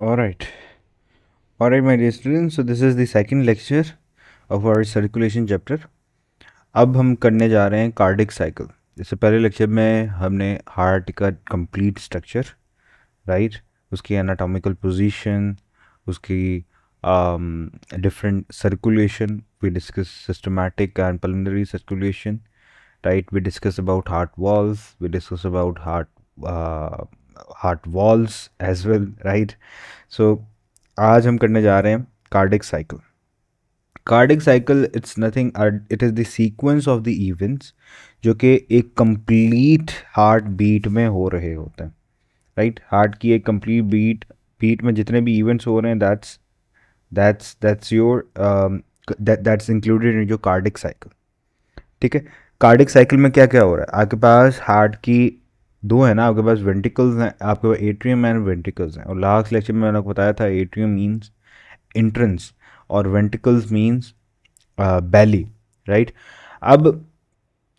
All right. All right, my dear students. So this is the second lecture of our circulation chapter. अब हम करने जा रहे हैं कार्डिक साइकिल। इससे पहले लेक्चर में हमने हार्ट का कंप्लीट स्ट्रक्चर, राइट, उसकी एनाटॉमिकल पोजीशन, उसकी different circulation, we discuss systematic and pulmonary circulation, right? We discuss about heart walls, we discuss about heart walls as well, right? So आज हम करने जा रहे हैं cardiac cycle. Cardiac cycle it's nothing, it is the sequence of the events जो कि एक complete heart beat में हो रहे होते हैं, राइट? हार्ट की एक कंप्लीट बीट बीट में जितने भी इवेंट्स हो रहे हैं, that's your that's included in your cardiac cycle. ठीक है, कार्डिक साइकिल में क्या क्या हो रहा है? आपके पास हार्ट की दो है ना, आपके पास वेंट्रिकल्स हैं, आपके पास एट्रियम एंड वेंट्रिकल्स हैं। और लास्ट लेक्चर में मैंने आपको बताया था एट्रियम मीन्स एंट्रेंस और वेंट्रिकल्स मीन्स बैली, राइट? अब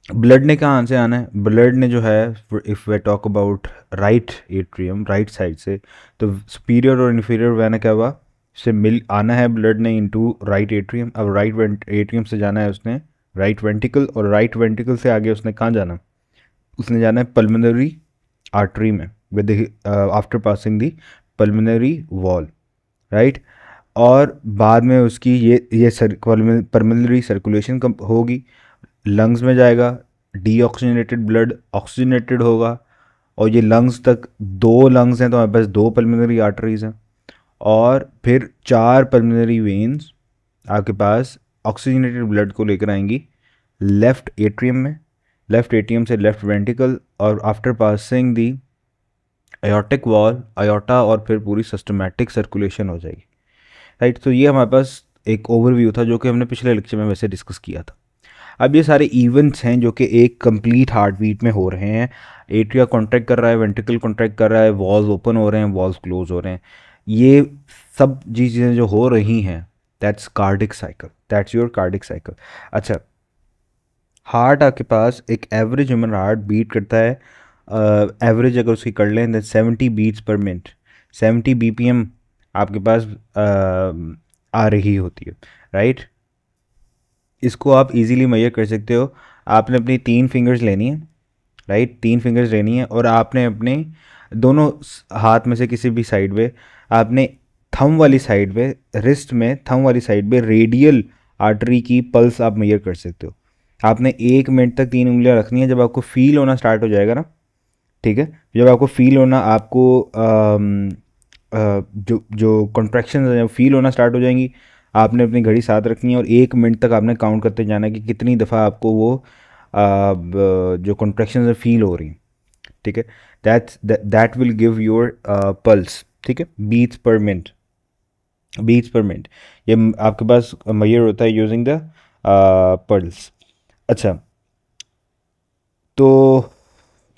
ब्लड ने कहाँ से आना है? ब्लड ने जो है, if way talk about right atrium, right side से, तो सुपीरियर और इन्फीरियर वैन क्या हुआ, से मिल आना है ब्लड ने इनटू राइट एट्रियम। अब राइट एट्रियम से जाना है उसने राइट वेंट्रिकल, और राइट वेंट्रिकल से आगे उसने कहाँ जाना? उसने जाना है पल्मोनरी आर्टरी में with after passing the pulmonary wall, right? और बाद में उसकी ये पल्मोनरी सर्कुलेशन कब होगी? लंग्स में जाएगा, डीऑक्सीजनेटेड ब्लड ऑक्सीजनेटेड होगा, और ये लंग्स तक, दो लंग्स हैं तो हमारे पास दो पल्मोनरी आर्टरीज हैं, और फिर चार पल्मोनरी वेन्स आपके पास ऑक्सीजनेटेड ब्लड को लेकर आएंगी लेफ्ट एट्रियम में, लेफ्ट एट्रियम से लेफ्ट वेंट्रिकल, और आफ्टर पासिंग दी अयोटिक वॉल, अयोटा, और फिर पूरी सिस्टमैटिक सर्कुलेशन हो जाएगी, राइट? तो ये हमारे पास एक ओवरव्यू था जो कि हमने पिछले लेक्चर में वैसे डिस्कस किया था। अब ये सारे इवेंट्स हैं जो कि एक कंप्लीट हार्ट बीट में हो रहे हैं। एट्रिया कॉन्ट्रैक्ट कर रहा है, वेंट्रिकल कॉन्ट्रैक्ट कर रहा है, वॉल्स ओपन हो रहे हैं, वॉल्स क्लोज हो रहे हैं। ये सब चीज़ें जो हो रही हैं, that's cardiac cycle, that's your cardiac cycle. अच्छा, हार्ट आपके पास एक एवरेज ह्यूमन हार्ट बीट करता है, एवरेज अगर उसकी कर लें, 70 बीट्स पर मिनट, 70 बीपीएम आपके पास आ रही होती है, राइट? इसको आप इजीली मेजर कर सकते हो। आपने अपनी 3 फिंगर्स लेनी है, राइट? 3 फिंगर्स लेनी है, और आपने अपने दोनों हाथ में से किसी भी साइड पे, आपने थंब वाली साइड पे, रिस्ट में थंब वाली साइड पे रेडियल आर्टरी की पल्स आप मेजर कर सकते हो। आपने 1 मिनट तक 3 उंगलियां रखनी है। जब आपको फील होना स्टार्ट हो जाएगा ना, ठीक है, जब आपको फील होना, आपको जो जो कॉन्ट्रैक्शन है फील होना स्टार्ट हो जाएंगी, आपने अपनी घड़ी साथ रखनी है, और 1 मिनट तक आपने काउंट करते जाना है कि कितनी दफ़ा आपको वो जो कॉन्ट्रैक्शन फील हो रही हैं, ठीक है? That will give your pulse, ठीक है? बीट्स पर मिनट, बीट्स पर मिनट, ये आपके पास मेजर होता है यूजिंग द पल्स। अच्छा, तो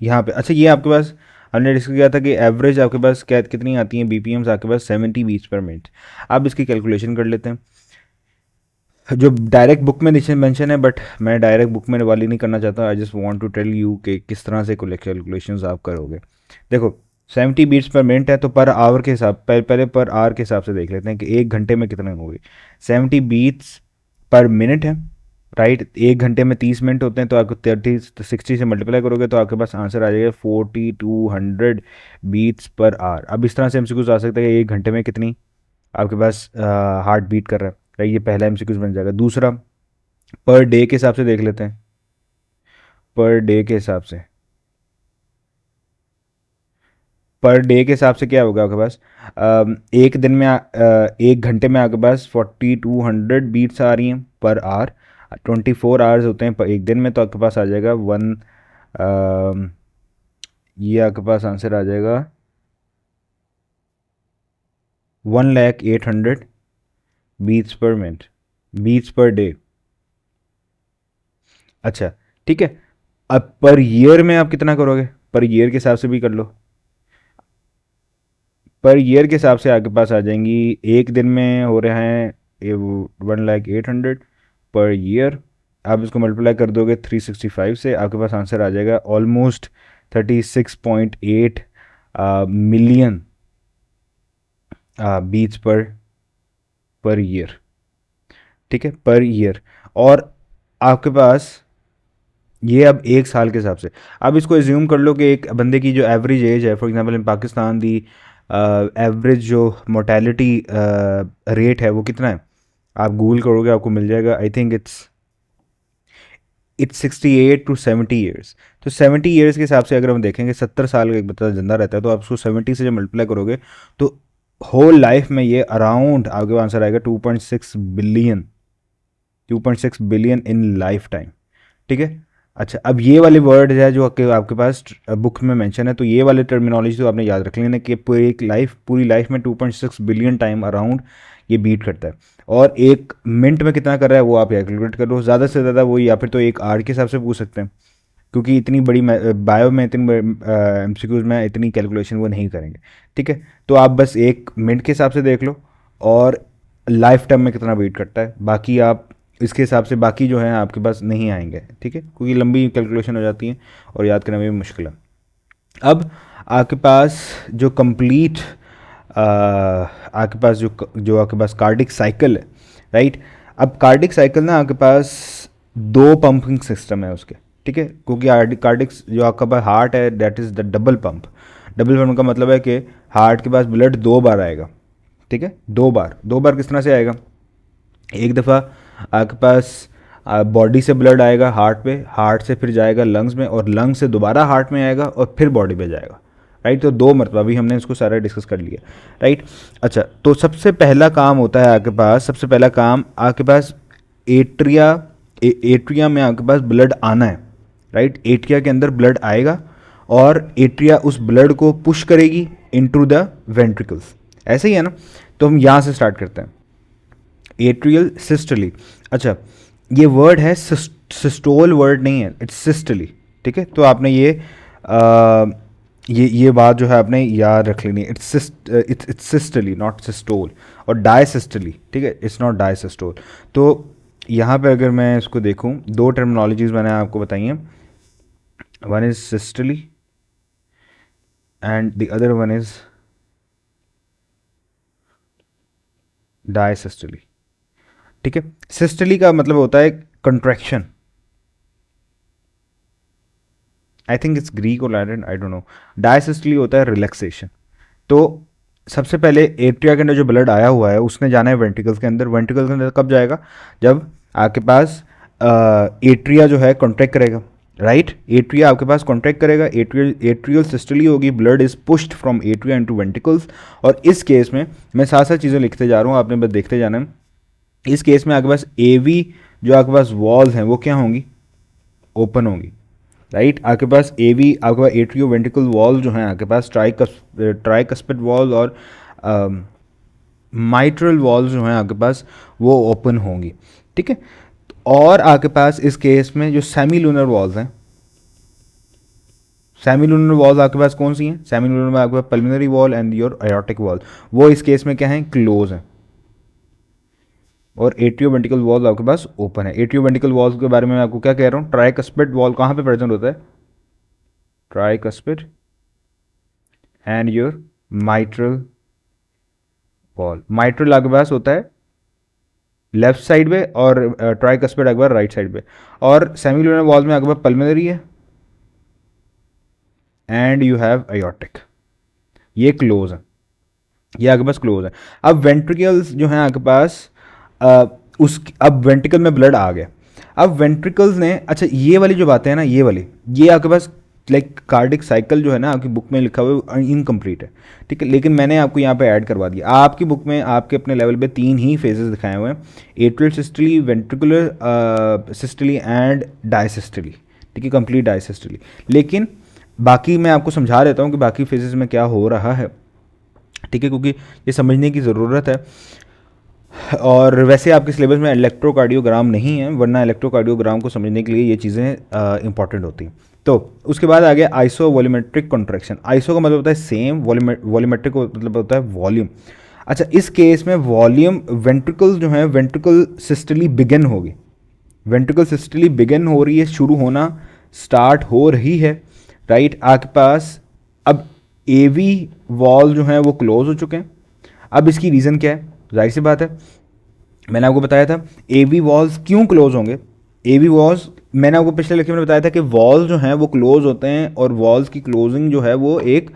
यहाँ पे, अच्छा, ये आपके पास हमने डिस्कस किया था कि एवरेज आपके पास क्या कितनी आती हैं बीपीएम्स आपके पास, 70 बीट्स पर मिनट। अब इसकी कैलकुलेशन कर लेते हैं, जो डायरेक्ट बुक में मेंशन है, बट मैं डायरेक्ट बुक में वाली नहीं करना चाहता। I just want to tell you कि किस तरह से कैलकुलेशंस आप करोगे। देखो, 70 बीट्स पर मिनट है, तो पर आवर के हिसाब, पहले पर आवर के हिसाब से देख लेते हैं कि 1 घंटे में कितने होंगे। 70 बीट्स पर मिनट है, राइट? 1 घंटे में 30 मिनट होते हैं, तो आपको 60 से मल्टीप्लाई करोगे तो आपके पास आंसर आ जाएगा 4200 बीट्स पर आवर। अब इस तरह से एमसीक्यूज आ सकता है कि 1 घंटे में कितनी आपके पास हार्ट बीट कर रहा है, राइट? ये पहला एमसीक्यूज बन जाएगा। दूसरा, पर डे के हिसाब से देख लेते हैं। पर डे के हिसाब से, पर डे के हिसाब से क्या होगा आपके पास? एक दिन में 1 घंटे में आपके पास 4200 बीट्स आ रही हैं पर आवर। 24 आवर्स होते हैं पर एक दिन में, तो आपके पास आ जाएगा ये आपके पास आंसर आ जाएगा 1,08,000 बीट्स पर मिनट, बीट्स पर डे। अच्छा, ठीक है। अब पर ईयर में आप कितना करोगे? पर ईयर के हिसाब से भी कर लो। पर ईयर के हिसाब से आपके पास आ जाएंगी, एक दिन में हो रहे हैं ये 1,08,000 पर ईयर। आप इसको मल्टीप्लाई कर दोगे 365 से, आपके पास आंसर आ जाएगा almost 36.8 million beats per year, ठीक है, पर ईयर। और आपके पास ये अब एक साल के हिसाब से, अब इसको एज्यूम कर लो कि एक बंदे की जो एवरेज एज है, for example in Pakistan the average जो मोर्टेलिटी रेट है वो कितना है, आप गूगल करोगे आपको मिल जाएगा। आई थिंक इट्स 68 to 70 ईयर्स। तो 70 ईयर्स के हिसाब से अगर हम देखेंगे 70 साल का एक बंदा जिंदा रहता है, तो आप उसको 70 से जब मल्टीप्लाई करोगे तो होल लाइफ में ये अराउंड आपके आंसर आएगा 2.6 billion, 2.6 billion in life time, ठीक है। अच्छा, अब ये वाले वर्ड है जो आपके पास बुक में मेंशन है, तो ये वाले टर्मिनोलॉजी तो आपने याद रख लेना कि पूरी लाइफ में 2.6 बिलियन टाइम अराउंड ये बीट करता है। और एक मिनट में कितना कर रहा है वो आप कैलकुलेट कर लो, ज़्यादा से ज़्यादा वो, या फिर तो एक आर के हिसाब से पूछ सकते हैं, क्योंकि इतनी बड़ी बायो में इतनी एमसीक्यूज में इतनी कैलकुलेशन वो नहीं करेंगे, ठीक है। तो आप बस एक मिनट के हिसाब से देख लो और लाइफ टाइम में कितना बीट करता है, बाकी आप इसके हिसाब से बाकी जो है आपके पास नहीं आएंगे, ठीक है, क्योंकि लंबी कैलकुलेशन हो जाती है और याद करने में भी मुश्किल है। अब आपके पास जो कंप्लीट आपके पास जो आपके पास कार्डिक साइकिल है, राइट। अब कार्डिक साइकिल ना आपके पास दो पंपिंग सिस्टम है उसके, ठीक है, क्योंकि कार्डिक जो आपका पास हार्ट है that is the double pump. Double pump का मतलब है कि हार्ट के पास ब्लड दो बार आएगा, ठीक है, दो बार किस तरह से आएगा, एक दफ़ा आपके पास बॉडी से ब्लड आएगा हार्ट पे, हार्ट से फिर जाएगा लंग्स में, और लंग्स से दोबारा हार्ट में आएगा और फिर बॉडी पे जाएगा, राइट। तो दो मरतबा भी हमने इसको सारा डिस्कस कर लिया, राइट। अच्छा, तो सबसे पहला काम होता है आपके पास, सबसे पहला काम आपके पास एट्रिया में आपके पास ब्लड आना है, राइट। एट्रिया के अंदर ब्लड आएगा और एट्रिया उस ब्लड को पुश करेगी इनटू द वेंट्रिकल्स, ऐसे ही है ना। तो हम यहाँ से स्टार्ट करते हैं, एट्रियल सिस्टली। अच्छा, ये वर्ड है सिस्टोल वर्ड नहीं है, इट्स सिस्टली, ठीक है। तो आपने ये बात जो है आपने याद रख लेनी है, इट्स सिस्टली नॉट सिस्टोल, और डायसिस्टली, ठीक है, इट्स नॉट डायसिस्टोल। तो यहाँ पे अगर मैं इसको देखूँ, दो टर्मिनोलॉजीज मैंने आपको बताई हैं, one is systole and the other one is diastole, ठीक है। सिस्टली का मतलब होता है contraction, I think it's Greek और Latin, I don't know. Diastole होता है रिलैक्सेशन। तो सबसे पहले एट्रिया के अंदर जो ब्लड आया हुआ है उसने जाना है वेंट्रिकल्स के अंदर। वेंट्रिकल्स के अंदर कब जाएगा, जब आपके पास एट्रिया जो है कॉन्ट्रैक्ट करेगा, राइट। एट्रिया आपके पास कॉन्ट्रैक्ट करेगा, एट्रियल सिस्टली होगी, blood is pushed from atria into ventricles. और इस केस में मैं साथ साथ चीज़ें लिखते जा रहा हूँ, आपने बस देखते जाना है। इस केस में आपके पास एवी जो आपके पास वॉल्स हैं वो क्या होंगी, ओपन होंगी, राइट। आपके पास एवी, आपके पास एट्रियो वेंट्रिकल वॉल जो हैं आपके पास ट्राइकस्पिड वॉल और माइट्रल वॉल्स जो हैं आपके पास वो ओपन होंगी, ठीक है। और आपके पास इस केस में जो सेमीलूनर वॉल्स हैं, सेमीलूनर वॉल्स आपके पास कौन सी हैं, सेमीलूनर में आपके पास pulmonary wall and your एयोर्टिक wall, वो इस केस में क्या हैं, क्लोज हैं। और एट्रियोवेंट्रिकल वॉल आपके पास ओपन है। एट्रियोवेंट्रिकल वॉल्स के बारे में मैं आपको क्या कह रहा हूँ, ट्राइकस्पिड वॉल कहाँ पे प्रेजेंट होता है, tricuspid and your mitral valve. Mitral आपके पास होता है लेफ्ट साइड पे और ट्राइकस्पिड आपके पास राइट साइड पे। और सेमीलूनर वॉल में आपके पास पल्मिनरी है एंड यू हैव एयोर्टिक, ये क्लोज है, ये आपके पास क्लोज है। अब वेंट्रिकल्स जो हैं आपके पास अब वेंट्रिकल में ब्लड आ गया। अब वेंट्रिकल्स ने, अच्छा ये वाली जो बातें हैं ना, ये आपके पास लाइक कार्डिक साइकिल जो है ना आपकी बुक में लिखा हुआ है इनकम्प्लीट है, ठीक है, लेकिन मैंने आपको यहाँ पे ऐड करवा दिया। आपकी बुक में आपके अपने लेवल पे 3 ही फेजेस दिखाए हुए हैं, atrial systole, ventricular systole and diastole, ठीक है, कंप्लीट डायसिस्टली। लेकिन बाकी मैं आपको समझा देता हूँ कि बाकी फेजेस में क्या हो रहा है, ठीक है, क्योंकि ये समझने की ज़रूरत है। और वैसे आपके सिलेबस में इलेक्ट्रोकार्डियोग्राम नहीं है, वरना इलेक्ट्रोकार्डियोग्राम को समझने के लिए ये चीज़ें इंपॉर्टेंट होती हैं। तो उसके बाद आ गया आइसो वॉल्यूमेट्रिक कॉन्ट्रैक्शन। आइसो का मतलब होता है सेम, वॉल्यूमेट्रिक मतलब होता है वॉल्यूम। अच्छा, इस केस में वॉल्यूम वेंट्रिकल जो है, वेंट्रिकल सिस्टली बिगिन होगी, वेंट्रिकल सिस्टली बिगिन हो रही है, शुरू होना स्टार्ट हो रही है, राइट। आपके पास अब एवी वॉल जो है वो क्लोज हो चुके हैं। अब इसकी रीज़न क्या है? जाहिर सी बात है, मैंने आपको बताया था एवी वॉल्स क्यों क्लोज होंगे। एवी वॉल्स, मैंने आपको पिछले लेक्चर में बताया था कि वॉल्स जो हैं वो क्लोज होते हैं, और वॉल्स की क्लोजिंग जो है वो एक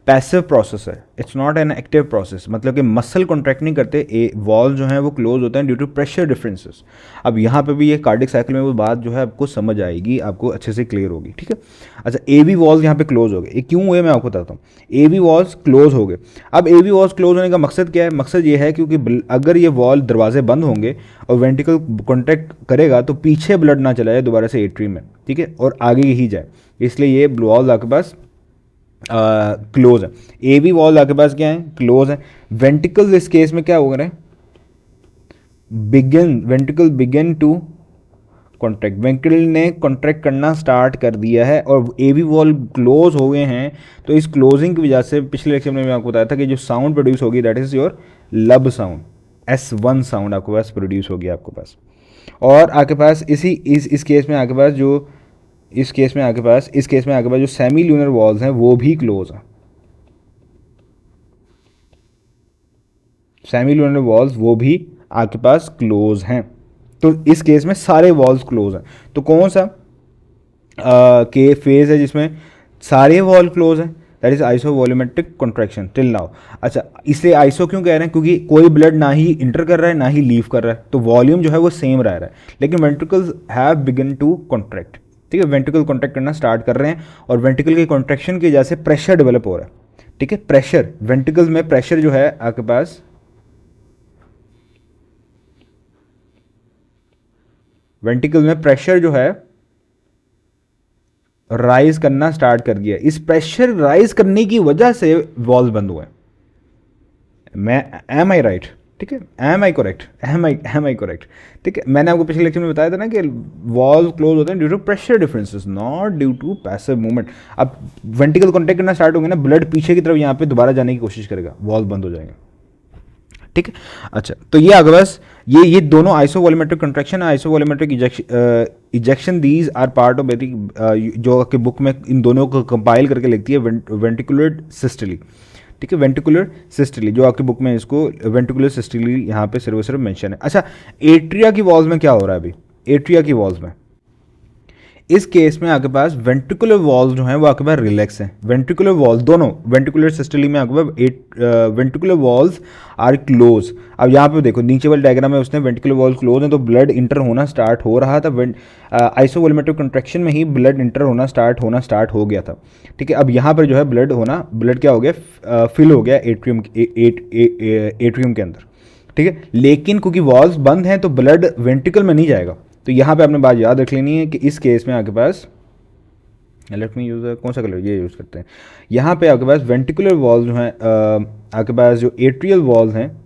पैसिव प्रोसेस है, it's not an active process. मतलब कि मसल कॉन्ट्रैक्ट नहीं करते, ए वॉल जो है वो क्लोज होते हैं ड्यू टू प्रेशर डिफरेंसेस। अब यहाँ पे भी ये कार्डिक साइकिल में वो बात जो है आपको समझ आएगी, आपको अच्छे से क्लियर होगी, ठीक है। अच्छा, ए वी वॉल्स यहाँ पे क्लोज हो गए, ये क्यों हुए मैं आपको बताता हूँ। ए वी वॉल्स क्लोज हो गए। अब ए वी वॉल्स क्लोज होने का मकसद क्या है? मकसद ये है क्योंकि अगर ये वॉल दरवाजे बंद होंगे और वेंटिकल कॉन्ट्रैक्ट करेगा तो पीछे ब्लड ना चला जाए दोबारा से एट्री में, ठीक है, और आगे ही जाए, इसलिए ये वॉल्स आपके पास क्लोज है। ए वी वॉल आपके पास क्या है? क्लोज है। वेंटिकल्स इस केस में क्या हो रहा है? Ventricle begin to contract, ventricle ने कॉन्ट्रैक्ट करना स्टार्ट कर दिया है और ए वी वॉल क्लोज हो गए हैं। तो इस क्लोजिंग की वजह से पिछले लेक्चर में मैं आपको बताया था कि जो साउंड प्रोड्यूस होगी दैट इज योर लब साउंड, S1 साउंड आपके पास प्रोड्यूस होगी आपके पास। और आपके पास इस केस में आपके पास जो इस केस में आपके पास जो सेमी ल्यूनर वॉल्स हैं वो भी क्लोज हैं। सेमी ल्यूनर वॉल्स वो भी आपके पास क्लोज हैं। तो इस केस में सारे वॉल्स क्लोज हैं। तो कौन सा के फेज है जिसमें सारे वॉल क्लोज हैं? That is iso volumetric contraction till now. अच्छा, इसलिए आइसो क्यों कह रहे हैं? क्योंकि कोई ब्लड ना ही इंटर कर रहा है ना ही लीव कर रहा है, तो वॉल्यूम जो है वो सेम रह रहा है, लेकिन ventricles have begun to contract, ठीक है, वेंट्रिकल कॉन्ट्रैक्ट करना स्टार्ट कर रहे हैं और वेंट्रिकल के कॉन्ट्रैक्शन की वजह से प्रेशर डेवलप हो रहा है, ठीक है। प्रेशर, वेंट्रिकल्स में प्रेशर जो है आपके पास, वेंट्रिकल में प्रेशर जो है राइज करना स्टार्ट कर दिया। इस प्रेशर राइज करने की वजह से वॉल्व बंद हुए। मैं एम आई राइट? ठीक है, am I correct? Am I correct? ठीक है, मैंने आपको पिछले लेक्चर में बताया था ना कि वॉल्व क्लोज होते हैं due to pressure differences, not due to passive movement. अब वेंटिकल कॉन्टैक्ट करना स्टार्ट होंगे ना, ब्लड पीछे की तरफ यहाँ पे दोबारा जाने की कोशिश करेगा, वॉल्व बंद हो जाएंगे, ठीक है। अच्छा, तो ये आगे बस ये दोनों isovolumetric contraction, isovolumetric ejection, these are part of basic, जो आपके बुक में इन दोनों को कंपाइल करके लिखती है वेंटिकुलर सिस्टली, ठीक है, वेंटिकुलर सिस्टली, जो आपकी बुक में इसको वेंटिकुलर सिस्टली यहाँ पे सिर्फ मेंशन है। अच्छा, एट्रिया की वॉल्स में क्या हो रहा है अभी? एट्रिया की वॉल्स में इस केस में आपके पास वेंट्रिकुलर वॉल्स जो हैं वो आपके पास रिलैक्स हैं। वेंट्रिकुलर वॉल्स दोनों, वेंट्रिकुलर सिस्टली में आपके पास वेंट्रिकुलर वॉल्स आर क्लोज। अब यहाँ पे देखो नीचे वाले डायग्राम में उसने वेंट्रिकुलर वॉल्स क्लोज हैं तो ब्लड इंटर होना स्टार्ट हो रहा था, आइसोवॉल्यूमेट्रिक कंट्रैक्शन में ही ब्लड इंटर होना स्टार्ट हो गया था, ठीक है। अब यहाँ पर जो है ब्लड क्या हो गया? फिल हो गया एट्रियम के अंदर, ठीक है। लेकिन क्योंकि वॉल्स बंद हैं तो ब्लड वेंट्रिकल में नहीं जाएगा। तो यहाँ पे आपने बात याद रख लेनी है कि इस केस में आपके पास, लेट मी यूज कौन सा कलर, ये यूज़ करते हैं। यहाँ पे आपके पास वेंट्रिकुलर वॉल्स जो हैं, आपके पास जो एट्रियल वॉल्स हैं,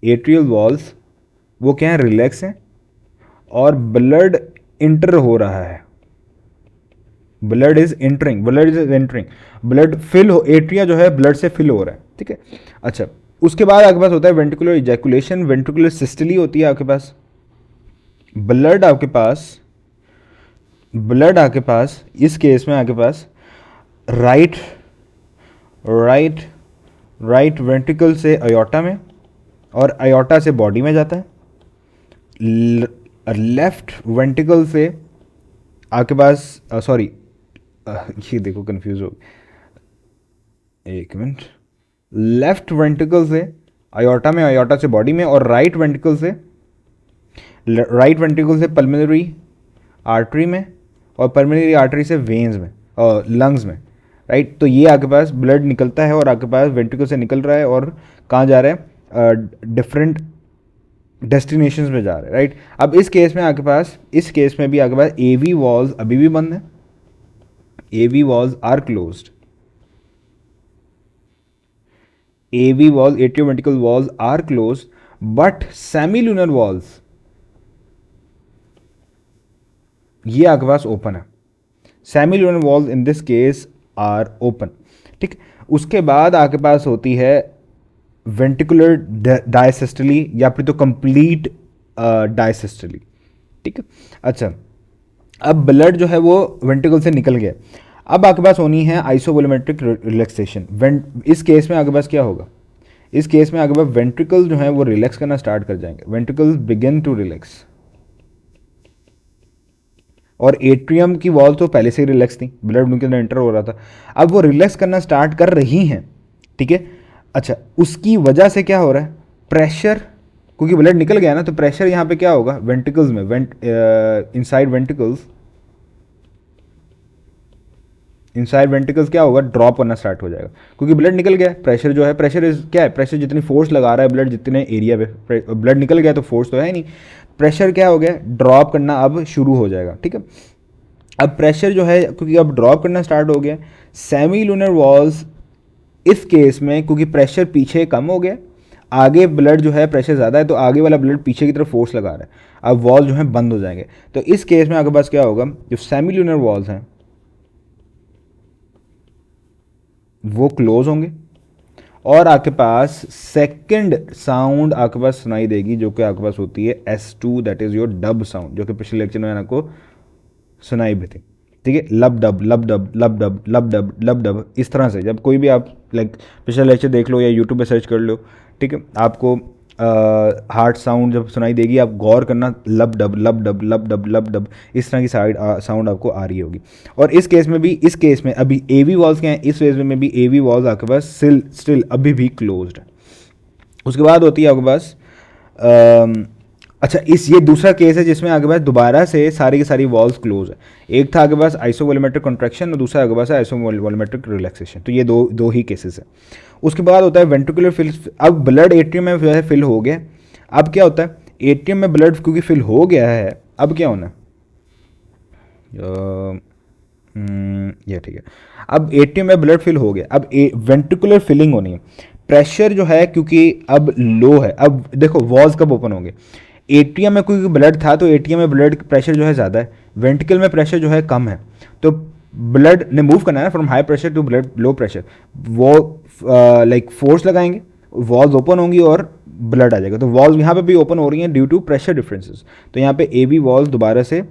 एट्रियल वॉल्स वो क्या है? रिलैक्स हैं और ब्लड इंटर हो रहा है, blood is entering, blood fill हो, एट्रिया जो है ब्लड से फिल हो रहा है, ठीक है। अच्छा, उसके बाद आपके पास होता है वेंट्रिकुलर इजैकुलेशन, वेंट्रिकुलर सिस्टली होती है आपके पास। ब्लड आपके पास इस केस में आपके पास राइट वेंट्रिकल से अयोर्टा में और अयोर्टा से बॉडी में जाता है। लेफ्ट वेंट्रिकल से आपके पास सॉरी ये देखो कंफ्यूज हो, एक मिनट, लेफ्ट वेंट्रिकल से अयोर्टा में, अयोर्टा से बॉडी में, और राइट वेंट्रिकल से पल्मोनरी आर्टरी में, और पल्मोनरी आर्टरी से वेन्स में और लंग्स में, राइट। तो ये आपके पास ब्लड निकलता है और आपके पास वेंट्रिकल से निकल रहा है और कहाँ जा रहा है? डिफरेंट डेस्टिनेशंस में जा रहा है, राइट। अब इस केस में भी आपके पास एवी वॉल्स अभी भी बंद है, AV valves are closed, AV walls, atrioventricular walls are closed, but semilunar walls ये आपके पास ओपन है। Semilunar valves in this case are open, ठीक। उसके बाद आपके पास होती है वेंट्रिकुलर डायसिस्टली या फिर तो कंप्लीट डायसिस्टली, ठीक है। अच्छा, अब ब्लड जो है वो वेंट्रिकल से निकल गया, अब आपके पास होनी है आइसोवॉल्यूमेट्रिक रिलैक्सेशन। इस केस में आपके पास क्या होगा? इस केस में अगर वेंट्रिकल जो है वो रिलैक्स करना स्टार्ट कर जाएंगे, वेंट्रिकल्स बिगिन टू रिलैक्स। और एट्रियम की वॉल तो पहले से ही रिलैक्स थी, ब्लड उनके अंदर एंटर हो रहा था, अब वो रिलैक्स करना स्टार्ट कर रही हैं, ठीक है। अच्छा, उसकी वजह से क्या हो रहा है, प्रेशर, क्योंकि ब्लड निकल गया ना, तो प्रेशर यहाँ पे क्या होगा वेंट्रिकल्स में, इनसाइड वेंट्रिकल्स, इनसाइड वेंट्रिकल्स क्या होगा, ड्रॉप करना स्टार्ट हो जाएगा, क्योंकि ब्लड निकल गया। प्रेशर जो है, प्रेशर क्या है, प्रेशर जितनी फोर्स लगा रहा है ब्लड जितने एरिया पे, ब्लड निकल गया तो फोर्स तो है नहीं, प्रेशर क्या हो गया, ड्रॉप करना अब शुरू हो जाएगा, ठीक है। अब प्रेशर जो है, क्योंकि अब ड्रॉप करना स्टार्ट हो गया, सेमी लूनर वॉल्स इस केस में, क्योंकि प्रेशर पीछे कम हो गया, आगे ब्लड जो है प्रेशर ज़्यादा है, तो आगे वाला ब्लड पीछे की तरफ फोर्स लगा रहा है, अब वॉल जो है बंद हो जाएंगे। तो इस केस में आपके पास क्या होगा, जो सेमी लूनर वॉल्स हैं वो क्लोज होंगे, और आपके पास सेकंड साउंड आपके पास सुनाई देगी, जो कि आपके पास होती है S2, that is your dub sound, जो कि पिछले लेक्चर में आपको सुनाई भी थी, ठीक है। लब डब लब डब लब डब लब डब लब डब, इस तरह से जब कोई भी आप लाइक पिछला लेक्चर देख लो या यूट्यूब पे सर्च कर लो, ठीक है, आपको हार्ट साउंड जब सुनाई देगी, आप गौर करना, लब डब लब डब लब डब लब डब, इस तरह की साउंड आपको आ रही होगी। और इस केस में भी, इस केस में अभी AV वॉल्स क्या हैं, इस फेज में भी AV वॉल्स आपके पास स्टिल अभी भी क्लोज्ड है। उसके बाद होती है आपके पास अच्छा, ये दूसरा केस है जिसमें आपके पास दोबारा से सारी की सारी वॉल्स क्लोज है। एक था आपके पास आइसोवॉल्यूमेट्रिक कॉन्ट्रैक्शन और दूसरा आपके पास आइसोवॉल्यूमेट्रिक रिलैक्सेशन, तो ये दो ही केसेस है। उसके बाद होता है वेंट्रिकुलर फिल, अब ब्लड एट्रियम में जो है फिल हो गया, अब क्या होता है, एट्रियम में ब्लड क्योंकि फिल हो गया है, अब क्या होना है, ये ठीक है, अब एट्रियम में ब्लड फिल हो गया, अब वेंट्रिकुलर फिलिंग होनी है। प्रेशर जो है क्योंकि अब लो है, अब देखो वॉल्स कब ओपन होंगे, एट्रियम में क्योंकि ब्लड था तो एट्रियम में ब्लड प्रेशर जो है ज़्यादा है, वेंट्रिकल में प्रेशर जो है कम है, तो ब्लड ने मूव करना है from high pressure to blood low pressure, वो लाइक फोर्स लगाएंगे, वॉल्स ओपन होंगी और ब्लड आ जाएगा। तो वॉल्स यहाँ पे भी ओपन हो रही हैं ड्यू टू प्रेशर डिफरेंसेस, तो यहाँ पे AV वॉल्स दोबारा से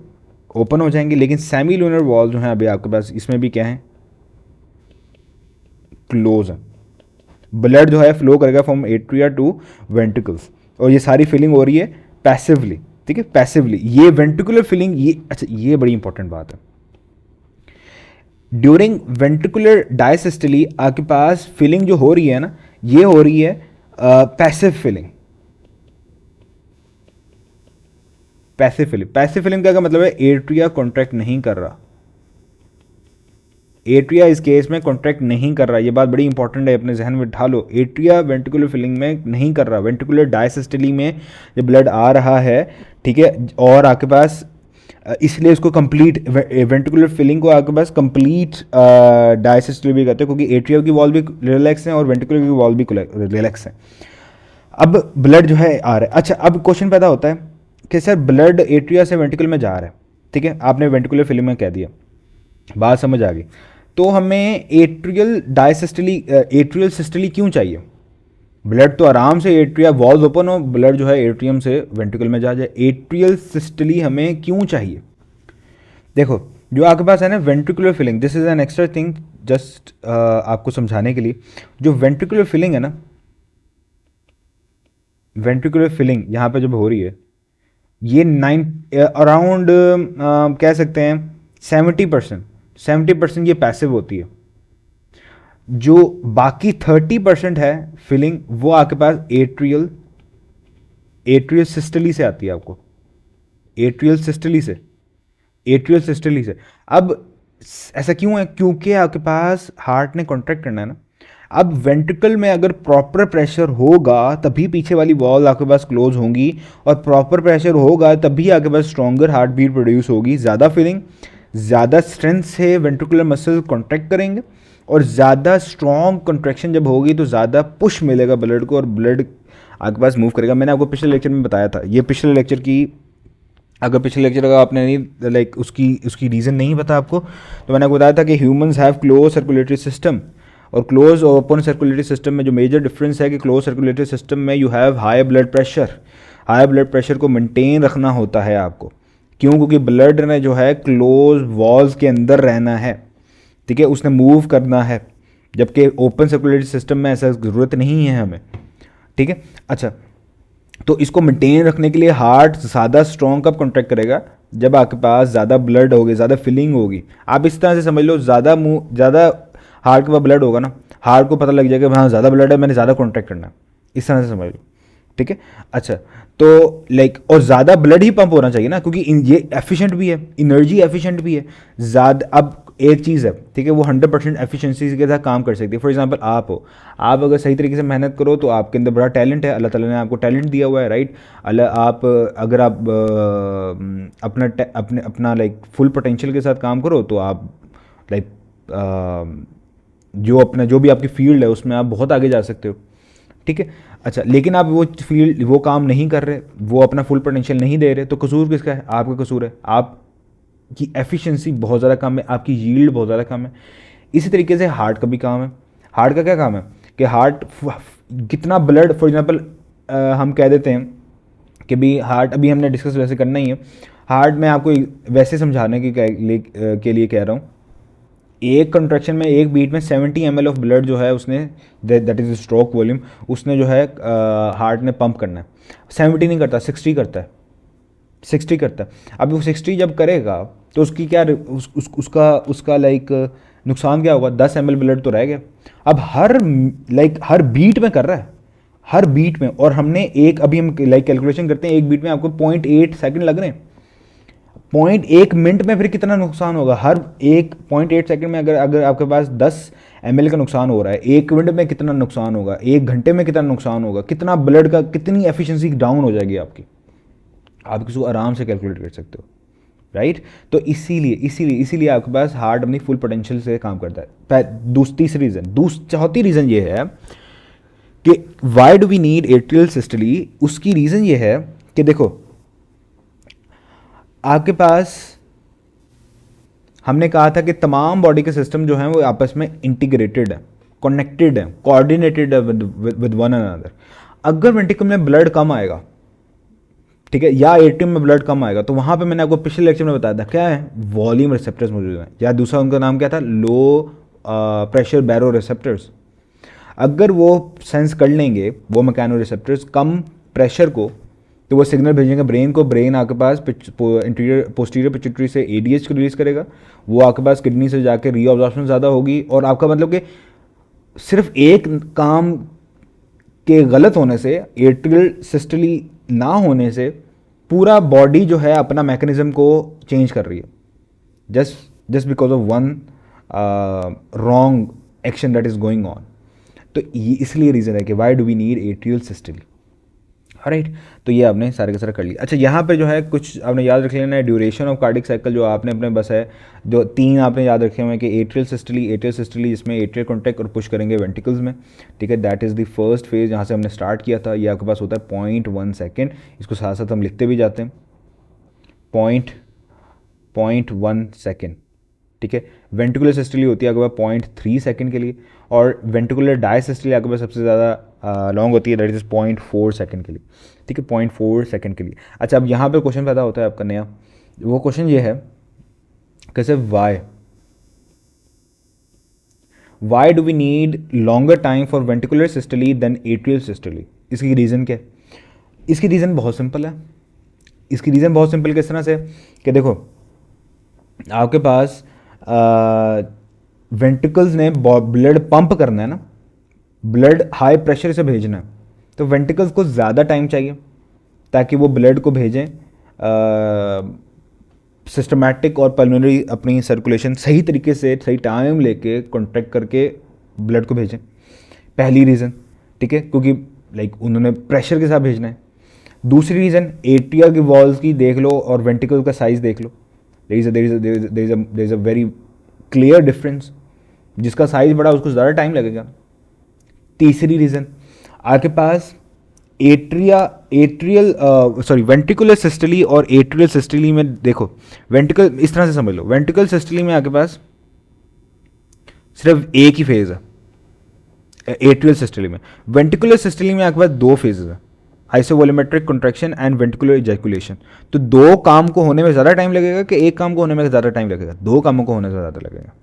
ओपन हो जाएंगे। लेकिन सेमी लूनर वॉल जो है अभी आपके पास, इसमें भी क्या है, क्लोज है, ब्लड जो है फ्लो करेगा फ्रॉम एट्रिया टू वेंट्रिकल्स, और ये सारी फिलिंग हो रही है पैसिवली, ठीक है, पैसिवली। ये वेंट्रिकुलर फिलिंग, ये अच्छा, ये बड़ी इंपॉर्टेंट बात है, ड्यूरिंग वेंट्रिकुलर डायसिस्टली आपके पास फिलिंग जो हो रही है ना, ये हो रही है passive filling. Passive filling, passive filling का मतलब है एट्रिया कॉन्ट्रैक्ट नहीं कर रहा, एट्रिया इस केस में कॉन्ट्रैक्ट नहीं कर रहा, ये बात बड़ी इंपॉर्टेंट है, अपने जहन में ढा लो, एट्रिया वेंट्रिकुलर फिलिंग में नहीं कर रहा, वेंट्रिकुलर डायसिस्टली में जब ब्लड आ रहा है, ठीक है, और आपके पास इसलिए इसको कंप्लीट वेंट्रिकुलर फिलिंग को आपके पास कंप्लीट डायसिस्टली भी कहते हैं, क्योंकि एट्रिया की वॉल भी रिलैक्स है और वेंट्रिकुलर की वॉल भी रिलैक्स है। अब ब्लड जो है आ रहा है, अच्छा, अब क्वेश्चन पैदा होता है कि सर ब्लड एट्रिया से वेंट्रिकल में जा रहा है, ठीक है, आपने वेंट्रिकुलर फिलिंग में कह दिया, बात समझ आ गई, तो हमें एट्रियल डायसिस्टली, एट्रियल सिस्टली क्यों चाहिए, ब्लड तो आराम से एट्रिया वॉल्स ओपन हो, ब्लड जो है एट्रियम से वेंट्रिकल में जा जाए, एट्रियल सिस्टली हमें क्यों चाहिए। देखो जो आपके पास है ना ventricular filling, this is an extra thing, just आपको समझाने के लिए, जो वेंट्रिकुलर फिलिंग है ना, वेंट्रिकुलर फिलिंग यहाँ पे जब हो रही है, ये अराउंड कह सकते हैं 70% ये पैसिव होती है, जो बाकी 30% है फिलिंग, वो आपके पास एट्रियल सिस्टली से आती है, आपको एट्रियल सिस्टली से, एट्रियल सिस्टली से। अब ऐसा क्यों है, क्योंकि आपके पास हार्ट ने कॉन्ट्रैक्ट करना है ना, अब वेंट्रिकल में अगर प्रॉपर प्रेशर होगा तभी पीछे वाली वॉल आपके पास क्लोज होंगी, और प्रॉपर प्रेशर होगा तभी आपके पास स्ट्रॉन्गर हार्ट बीट प्रोड्यूस होगी, ज़्यादा फिलिंग, ज़्यादा स्ट्रेंथ से वेंट्रिकुलर मसल कॉन्ट्रैक्ट करेंगे, और ज़्यादा स्ट्रॉन्ग कॉन्ट्रैक्शन जब होगी तो ज़्यादा पुश मिलेगा ब्लड को, और ब्लड आपके पास मूव करेगा। मैंने आपको पिछले लेक्चर में बताया था, ये पिछले लेक्चर की, अगर पिछले लेक्चर का आपने नहीं लाइक उसकी रीज़न नहीं पता आपको, तो मैंने आपको बताया था कि humans have close circulatory system, और क्लोज और ओपन सर्कुलेटरी सिस्टम में जो मेजर डिफरेंस है कि क्लोज सर्कुलेटरी सिस्टम में you have high blood pressure, high blood pressure को मेंटेन रखना होता है आपको, क्यों, क्योंकि ब्लड ने जो है क्लोज वॉल्स के अंदर रहना है, ठीक है, उसने मूव करना है, जबकि ओपन सर्कुलेटरी सिस्टम में ऐसा ज़रूरत नहीं है हमें, ठीक है। अच्छा, तो इसको मेंटेन रखने के लिए हार्ट ज़्यादा स्ट्रॉन्ग कब कॉन्ट्रैक्ट करेगा, जब आपके पास ज़्यादा ब्लड होगी, ज़्यादा फिलिंग होगी। आप इस तरह से समझ लो, ज़्यादा हार्ट के पास ब्लड होगा ना, हार्ट को पता लग जाएगा हाँ ज़्यादा ब्लड है, मैंने ज़्यादा कॉन्ट्रैक्ट करना है, इस तरह से समझ लो। ठीक है। अच्छा, तो लाइक और ज़्यादा ब्लड ही पंप होना चाहिए ना, क्योंकि ये एफिशिएंट भी है, एनर्जी एफिशिएंट भी है ज़्यादा। अब एक चीज़ है, ठीक है, वो 100% एफिशिएंसी के साथ काम कर सकती है। फॉर एग्जांपल आप हो, आप अगर सही तरीके से मेहनत करो तो आपके अंदर बड़ा टैलेंट है, अल्लाह ताला ने आपको टैलेंट दिया हुआ है, राइट। अल्लाह आप अगर आप अपना लाइक फुल पोटेंशियल के साथ काम करो तो आप लाइक जो भी आपकी फील्ड है उसमें आप बहुत आगे जा सकते हो। ठीक है। अच्छा, लेकिन आप वो काम नहीं कर रहे, वो अपना फुल पोटेंशियल नहीं दे रहे, तो कसूर किसका है? आपका कसूर है। आपकी एफिशिएंसी बहुत ज़्यादा कम है, आपकी यील्ड बहुत ज़्यादा कम है। इसी तरीके से हार्ट का भी काम है। हार्ट का क्या काम है कि हार्ट कितना ब्लड, फॉर एग्जांपल हम कह देते हैं कि भी हार्ट, अभी हमने डिस्कस वैसे करना ही है। हार्ट में आपको वैसे समझाने के लिए कह रहा हूँ, एक कंट्रैक्शन में, एक बीट में 70 ml ऑफ ब्लड जो है उसने, दैट इज स्ट्रोक वॉल्यूम, उसने जो है हार्ट ने पंप करना है। 70 नहीं करता, 60 करता है, 60 करता है। अब वो 60 जब करेगा तो उसकी क्या उसका लाइक नुकसान क्या होगा? 10 ml ब्लड तो रह गया। अब हर बीट में कर रहा है, हर बीट में। और हमने अभी हम कैलकुलेशन करते हैं, एक बीट में आपको 0.8 सेकंड लग रहे हैं। 0.1 मिनट में फिर कितना नुकसान होगा? हर एक 0.8 सेकंड में अगर आपके पास 10 ml का नुकसान हो रहा है, एक मिनट में कितना नुकसान होगा, एक घंटे में कितना नुकसान होगा, कितना ब्लड का, कितनी एफिशिएंसी डाउन हो जाएगी आपकी। आप इसको आराम से कैलकुलेट कर सकते हो, राइट। तो इसीलिए आपके पास हार्ट अपनी फुल पोटेंशियल से काम करता है। चौथी रीज़न ये है कि why do we need atrial systole. उसकी रीज़न ये है कि देखो, आपके पास, हमने कहा था कि तमाम बॉडी के सिस्टम जो हैं वो आपस में इंटीग्रेटेड है, कनेक्टेड है, कोऑर्डिनेटेड है विद वन अनदर। अगर वेंट्रिकल में ब्लड कम आएगा, ठीक है, या एट्रियम में ब्लड कम आएगा, तो वहाँ पे मैंने आपको पिछले लेक्चर में बताया था क्या है, वॉल्यूम रिसेप्टर्स मौजूद हैं, या दूसरा उनका नाम क्या था, लो प्रेशर बैरो रिसेप्टर्स। अगर वो सेंस कर लेंगे, वो मैकेनो रिसेप्टर्स, कम प्रेशर को, तो वो सिग्नल भेजेंगे ब्रेन को। ब्रेन आपके पास पोस्टीरियर पिट्यूटरी से एडीएच को रिलीज करेगा, वो आपके पास किडनी से जाके रीअब्जॉर्प्शन ज़्यादा होगी। और आपका मतलब कि सिर्फ एक काम के गलत होने से, एट्रियल सिस्टली ना होने से, पूरा बॉडी जो है अपना मैकेनिज्म को चेंज कर रही है, just because of one wrong action that is going on. तो ये इसलिए रीज़न है कि why do we need atrial systole, right. तो ये आपने सारे का सारा कर लिया। अच्छा, यहाँ पे जो है कुछ आपने याद रख लेना है, ड्यूरेशन ऑफ कार्डिक साइकिल जो आपने अपने बस है, जो 3 आपने याद रखे हुए हैं कि एट्रियल सिस्टली जिसमें एट्रियल कॉन्टैक्ट और पुश करेंगे वेंट्रिकल्स में, ठीक है। That is the first phase, जहाँ से हमने स्टार्ट किया था। ये आपके पास होता है 0.1 सेकेंड, इसको साथ साथ हम लिखते भी जाते हैं, 0.1 सेकेंड, ठीक है। वेंट्रिकुलर सिस्टली होती है आपके पास 0.3 सेकेंड के लिए, और वेंट्रिकुलर डायसिस्टली आपके पास सबसे ज़्यादा लॉन्ग होती है, दैट इज़ 0.4 सेकेंड के लिए, ठीक है, 0.4 सेकेंड के लिए। अच्छा, अब यहाँ पे क्वेश्चन पैदा होता है आपका नया, वो क्वेश्चन ये है कैसे, why do we need longer time for ventricular systole than atrial systole. इसकी रीज़न क्या है? इसकी रीज़न बहुत सिंपल है। इसकी रीज़न बहुत सिंपल किस तरह से कि देखो, आपके पास वेंट्रिकल्स ने ब्लड पंप करना है ना, ब्लड हाई प्रेशर से भेजना है, तो वेंट्रिकल्स को ज़्यादा टाइम चाहिए ताकि वो ब्लड को भेजें सिस्टमैटिक और पल्मोनरी अपनी सर्कुलेशन सही तरीके से, सही टाइम लेके कॉन्ट्रैक्ट करके ब्लड को भेजें। पहली रीज़न, ठीक है, क्योंकि लाइक उन्होंने प्रेशर के साथ भेजना है। दूसरी रीज़न, एट्रिया की वॉल्स की देख लो और वेंट्रिकल का साइज़ देख लो, there is a very clear difference. जिसका साइज़ बड़ा उसको ज़्यादा टाइम लगेगा। तीसरी रीज़न, आपके पास वेंट्रिकुलर सिस्टली और एट्रियल सिस्टली में देखो, वेंट्रिकल इस तरह से समझ लो, वेंट्रिकल सिस्टली में आपके पास सिर्फ एक ही फेज है। एट्रियल सिस्टली में, वेंट्रिकुलर सिस्टली में आपके पास 2 फेजेस है, आइसोवॉल्यूमेट्रिक कॉन्ट्रैक्शन एंड वेंट्रिकुलर इजैकुलेशन। तो 2 काम को होने में ज़्यादा टाइम लगेगा कि एक काम को होने में ज़्यादा टाइम लगेगा? 2 कामों को होने में ज़्यादा लगेगा,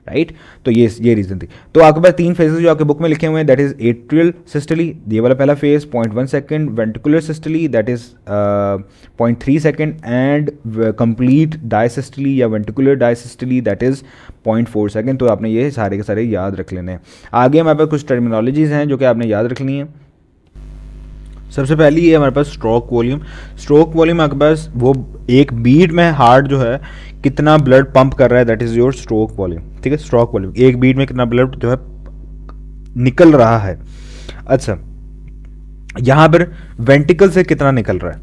राइट। तो ये रीज़न थी। तो आपके पास 3 फेजेस जो आपके बुक में लिखे हुए हैं, दैट इज एट्रियल सिस्टली, ये वाला पहला phase 0.1 second, ventricular systole that is 0.3 second, and complete diastole या ventricular diastole that is 0.4 second. तो आपने ये सारे के सारे याद रख लेने हैं। आगे हमारे पास कुछ टर्मिनोलॉजीज हैं जो कि आपने याद रखनी है। सबसे पहली है हमारे पास स्ट्रोक वॉल्यूम। स्ट्रोक वॉल्यूम आपके पास वो एक बीट में हार्ट जो है कितना ब्लड पंप कर रहा है, that is your stroke volume. ठीक है, स्ट्रोक वॉल्यूम एक बीट में कितना ब्लड जो है निकल रहा है। अच्छा, यहां पर वेंटिकल से कितना निकल रहा है।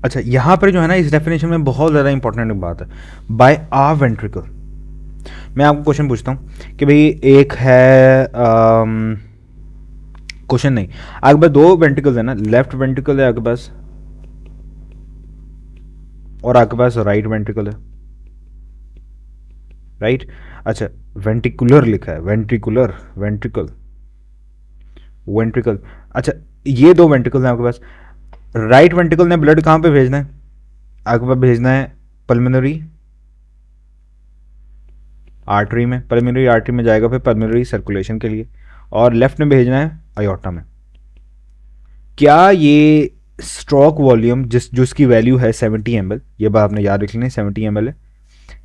अच्छा, यहां पर जो है ना इस डेफिनेशन में बहुत ज़्यादा इंपॉर्टेंट बात है, बाय आ वेंट्रिकल। मैं आपको क्वेश्चन पूछता हूं कि भाई एक है क्वेश्चन नहीं, आपके पास 2 वेंट्रिकल्स है ना, लेफ्ट वेंट्रिकल है आपके पास और आपके पास राइट वेंट्रिकल है, राइट। अच्छा, वेंट्रिकुलर लिखा है, वेंट्रिकुलर, वेंट्रिकल, वेंट्रिकल। अच्छा, ये 2 वेंट्रिकल हैं आपके पास। राइट वेंट्रिकल ने ब्लड कहाँ पे भेजना है, आपके पास भेजना है पल्मोनरी आर्टरी में, पल्मोनरी आर्टरी में जाएगा फिर पल्मोनरी सर्कुलेशन के लिए, और लेफ्ट में भेजना है अयोर्टा में। क्या ये स्ट्रोक वॉल्यूम जिसकी वैल्यू है 70 ml, ये बात आपने याद रख लेनी, 70 ml है।